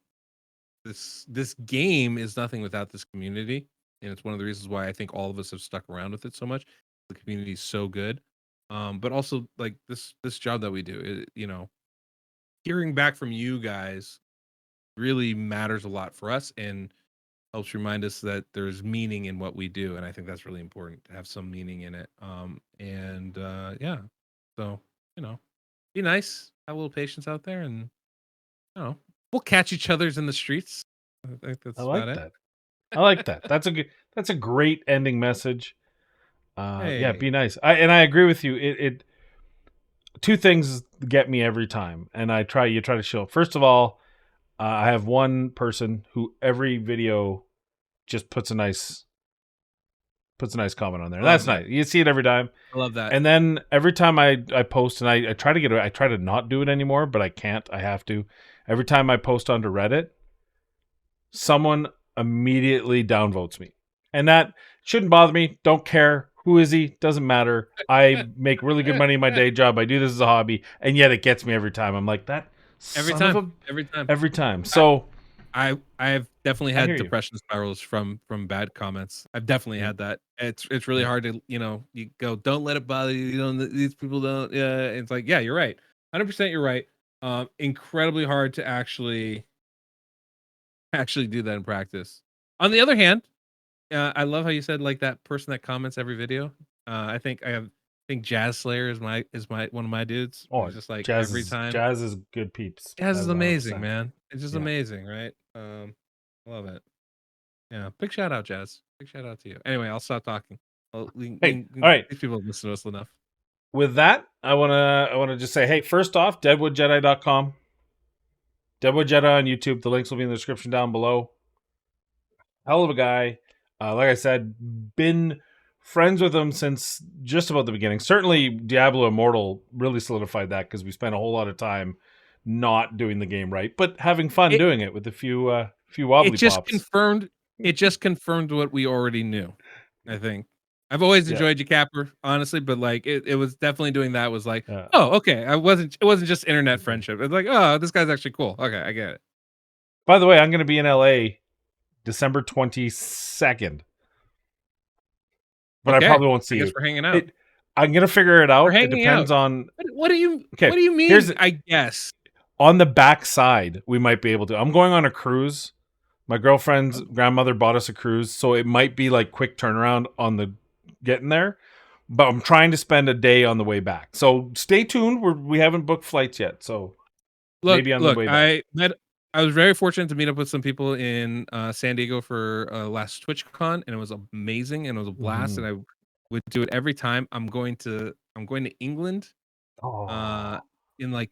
Speaker 2: this game is nothing without this community, and it's one of the reasons why I think all of us have stuck around with it so much. The community is so good, but also like this job that we do, hearing back from you guys really matters a lot for us and helps remind us that there's meaning in what we do, and I think that's really important to have some meaning in it. And yeah, so be nice, have a little patience out there, and we'll catch each other's in the streets. I think
Speaker 1: I
Speaker 2: that's about
Speaker 1: like
Speaker 2: it.
Speaker 1: that. I like that. That's a great ending message. Yeah,
Speaker 2: Hey,
Speaker 1: be nice. I agree with you. It two things get me every time, and you try to show. First of all, I have one person who every video just puts a nice comment on there.
Speaker 2: I love
Speaker 1: That's
Speaker 2: that.
Speaker 1: nice. You see it every time.
Speaker 2: I love that.
Speaker 1: And then every time I post, and I try to not do it anymore, but I can't. I have to. Every time I post onto Reddit, someone immediately downvotes me, and that shouldn't bother me. Don't care. Who is he? Doesn't matter. I make really good money in my day job. I do this as a hobby, and yet it gets me every time. I'm like, that
Speaker 2: Every
Speaker 1: son of
Speaker 2: time.
Speaker 1: a
Speaker 2: Every time.
Speaker 1: every time. So
Speaker 2: I've definitely
Speaker 1: I
Speaker 2: had
Speaker 1: hear you.
Speaker 2: depression spirals from bad comments. I've definitely
Speaker 1: Yeah.
Speaker 2: had that. It's really
Speaker 1: Yeah.
Speaker 2: hard to, you go, don't let it bother you. You know, these people don't. Yeah, it's like, yeah, you're right. 100% you're right. Incredibly hard to actually do that in practice. On the other hand, I love how you said like that person that comments every video. I think Jazz Slayer is my one of my dudes.
Speaker 1: Oh,
Speaker 2: He's just like every time.
Speaker 1: jazz is good peeps.
Speaker 2: Jazz
Speaker 1: That
Speaker 2: is
Speaker 1: is
Speaker 2: amazing,
Speaker 1: 100%.
Speaker 2: man. It's just
Speaker 1: Yeah.
Speaker 2: amazing, right? I love it. Yeah, big shout out, Jazz. Big shout out to you. Anyway, I'll stop talking.
Speaker 1: Hey, all right.
Speaker 2: These people have listened to us enough.
Speaker 1: With that, I wanna just say, hey, first off, deadwoodjedi.com. Deadwood Jedi on YouTube. The links will be in the description down below. Hell of a guy. Like I said, been friends with him since just about the beginning. Certainly, Diablo Immortal really solidified that because we spent a whole lot of time not doing the game right, but having fun
Speaker 2: It
Speaker 1: doing it with a few
Speaker 2: it
Speaker 1: wobbly
Speaker 2: just
Speaker 1: pops.
Speaker 2: confirmed what we already knew. I think. I've always
Speaker 1: Yeah,
Speaker 2: enjoyed you, Capper, honestly, but like it was definitely doing that was like,
Speaker 1: yeah.
Speaker 2: oh, okay. It wasn't just internet friendship. It's like, oh, this guy's actually cool. Okay, I get it.
Speaker 1: By the way, I'm going to be in LA December 22nd, but I
Speaker 2: Okay.
Speaker 1: probably won't see
Speaker 2: I guess
Speaker 1: you.
Speaker 2: we're hanging out.
Speaker 1: I'm going to figure it
Speaker 2: We're
Speaker 1: out. It
Speaker 2: hanging
Speaker 1: depends
Speaker 2: out.
Speaker 1: on.
Speaker 2: What do you
Speaker 1: Okay,
Speaker 2: what do you mean?
Speaker 1: here's
Speaker 2: I guess.
Speaker 1: on the back side. We might be able to. I'm going on a cruise. My girlfriend's
Speaker 2: Oh.
Speaker 1: grandmother bought us a cruise, so it might be like quick turnaround on the getting there. But I'm trying to spend a day on the way back. So stay tuned. We haven't booked flights yet, so maybe on the way back.
Speaker 2: I was very fortunate to meet up with some people in San Diego for last TwitchCon, and it was amazing and it was a blast.
Speaker 1: Mhm.
Speaker 2: And I would do it every time. I'm going to England uh
Speaker 1: Oh,
Speaker 2: in like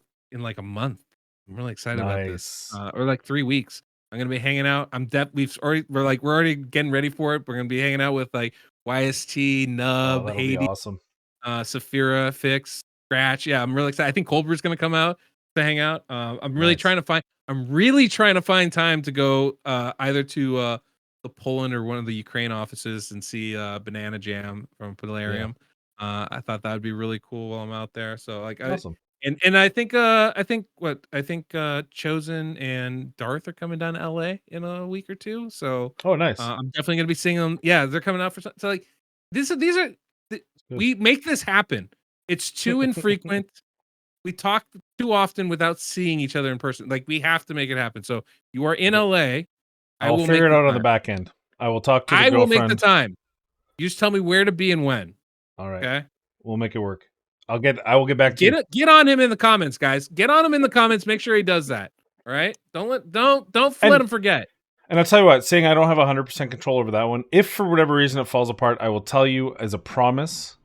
Speaker 2: a month. I'm really excited about this.
Speaker 1: nice.
Speaker 2: Or like 3 weeks. I'm gonna be hanging out. We're already getting ready for it. We're gonna be hanging out with like YST,
Speaker 1: Oh,
Speaker 2: Nub,
Speaker 1: that'll be
Speaker 2: Hades,
Speaker 1: awesome.
Speaker 2: Saphira, Fix, Scratch. Yeah, I'm really excited. I think Coldbrews gonna come out to hang out.
Speaker 1: Nice.
Speaker 2: I'm really trying to find time to go either to the Poland or one of the Ukraine offices and see Banana Jam from
Speaker 1: Yeah,
Speaker 2: Polarium. I thought that would be really cool while I'm out there. So like
Speaker 1: awesome.
Speaker 2: I think Chosen and Darth are coming down to LA in a week or two. So
Speaker 1: Oh, nice.
Speaker 2: I'm definitely gonna be seeing them. Yeah, they're coming out for so like these are
Speaker 1: Good.
Speaker 2: we make this happen. It's too infrequent. We talk too often without seeing each other in person. Like we have to make it happen. So you are in
Speaker 1: Okay.
Speaker 2: LA. I
Speaker 1: I'll
Speaker 2: will
Speaker 1: figure
Speaker 2: make
Speaker 1: it
Speaker 2: the
Speaker 1: out on the
Speaker 2: time.
Speaker 1: back end. I will talk to the
Speaker 2: I will make the
Speaker 1: girlfriend.
Speaker 2: time. You just tell me where to be and when.
Speaker 1: All right.
Speaker 2: Okay.
Speaker 1: We'll make it work. I will get back to you.
Speaker 2: Get on him in the comments, guys. Get on him in the comments. Make sure he does that. All right. Don't let
Speaker 1: And
Speaker 2: him forget.
Speaker 1: and I'll tell you what, saying I don't have 100% control over that one. If for whatever reason it falls apart, I will tell you as a promise,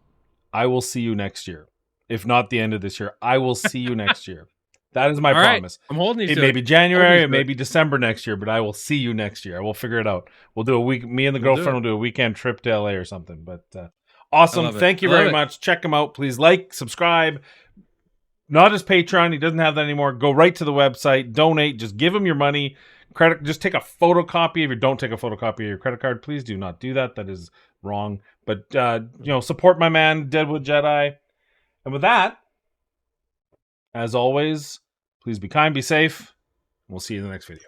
Speaker 1: I will see you next year. If not the end of this year, I will see you next year. That is my
Speaker 2: All right.
Speaker 1: promise.
Speaker 2: I'm holding you
Speaker 1: It
Speaker 2: to
Speaker 1: may
Speaker 2: it.
Speaker 1: be
Speaker 2: Holding you
Speaker 1: January, it
Speaker 2: to
Speaker 1: may
Speaker 2: it.
Speaker 1: be December next year, but I will see you next year. I will figure it out. We'll do a week. Me and the
Speaker 2: We'll do
Speaker 1: girlfriend
Speaker 2: it.
Speaker 1: will do a weekend trip to LA or something. But
Speaker 2: I
Speaker 1: awesome.
Speaker 2: love it.
Speaker 1: Thank you
Speaker 2: I love
Speaker 1: very
Speaker 2: it.
Speaker 1: much. Check him out. Please like, subscribe. Not his Patreon. He doesn't have that anymore. Go right to the website. Donate. Just give him your money. Credit. Just take a photocopy. If you don't take a photocopy of your credit card, please do not do that. That is wrong. But support my man Deadwood Jedi. And with that, as always, please be kind, be safe. We'll see you in the next video.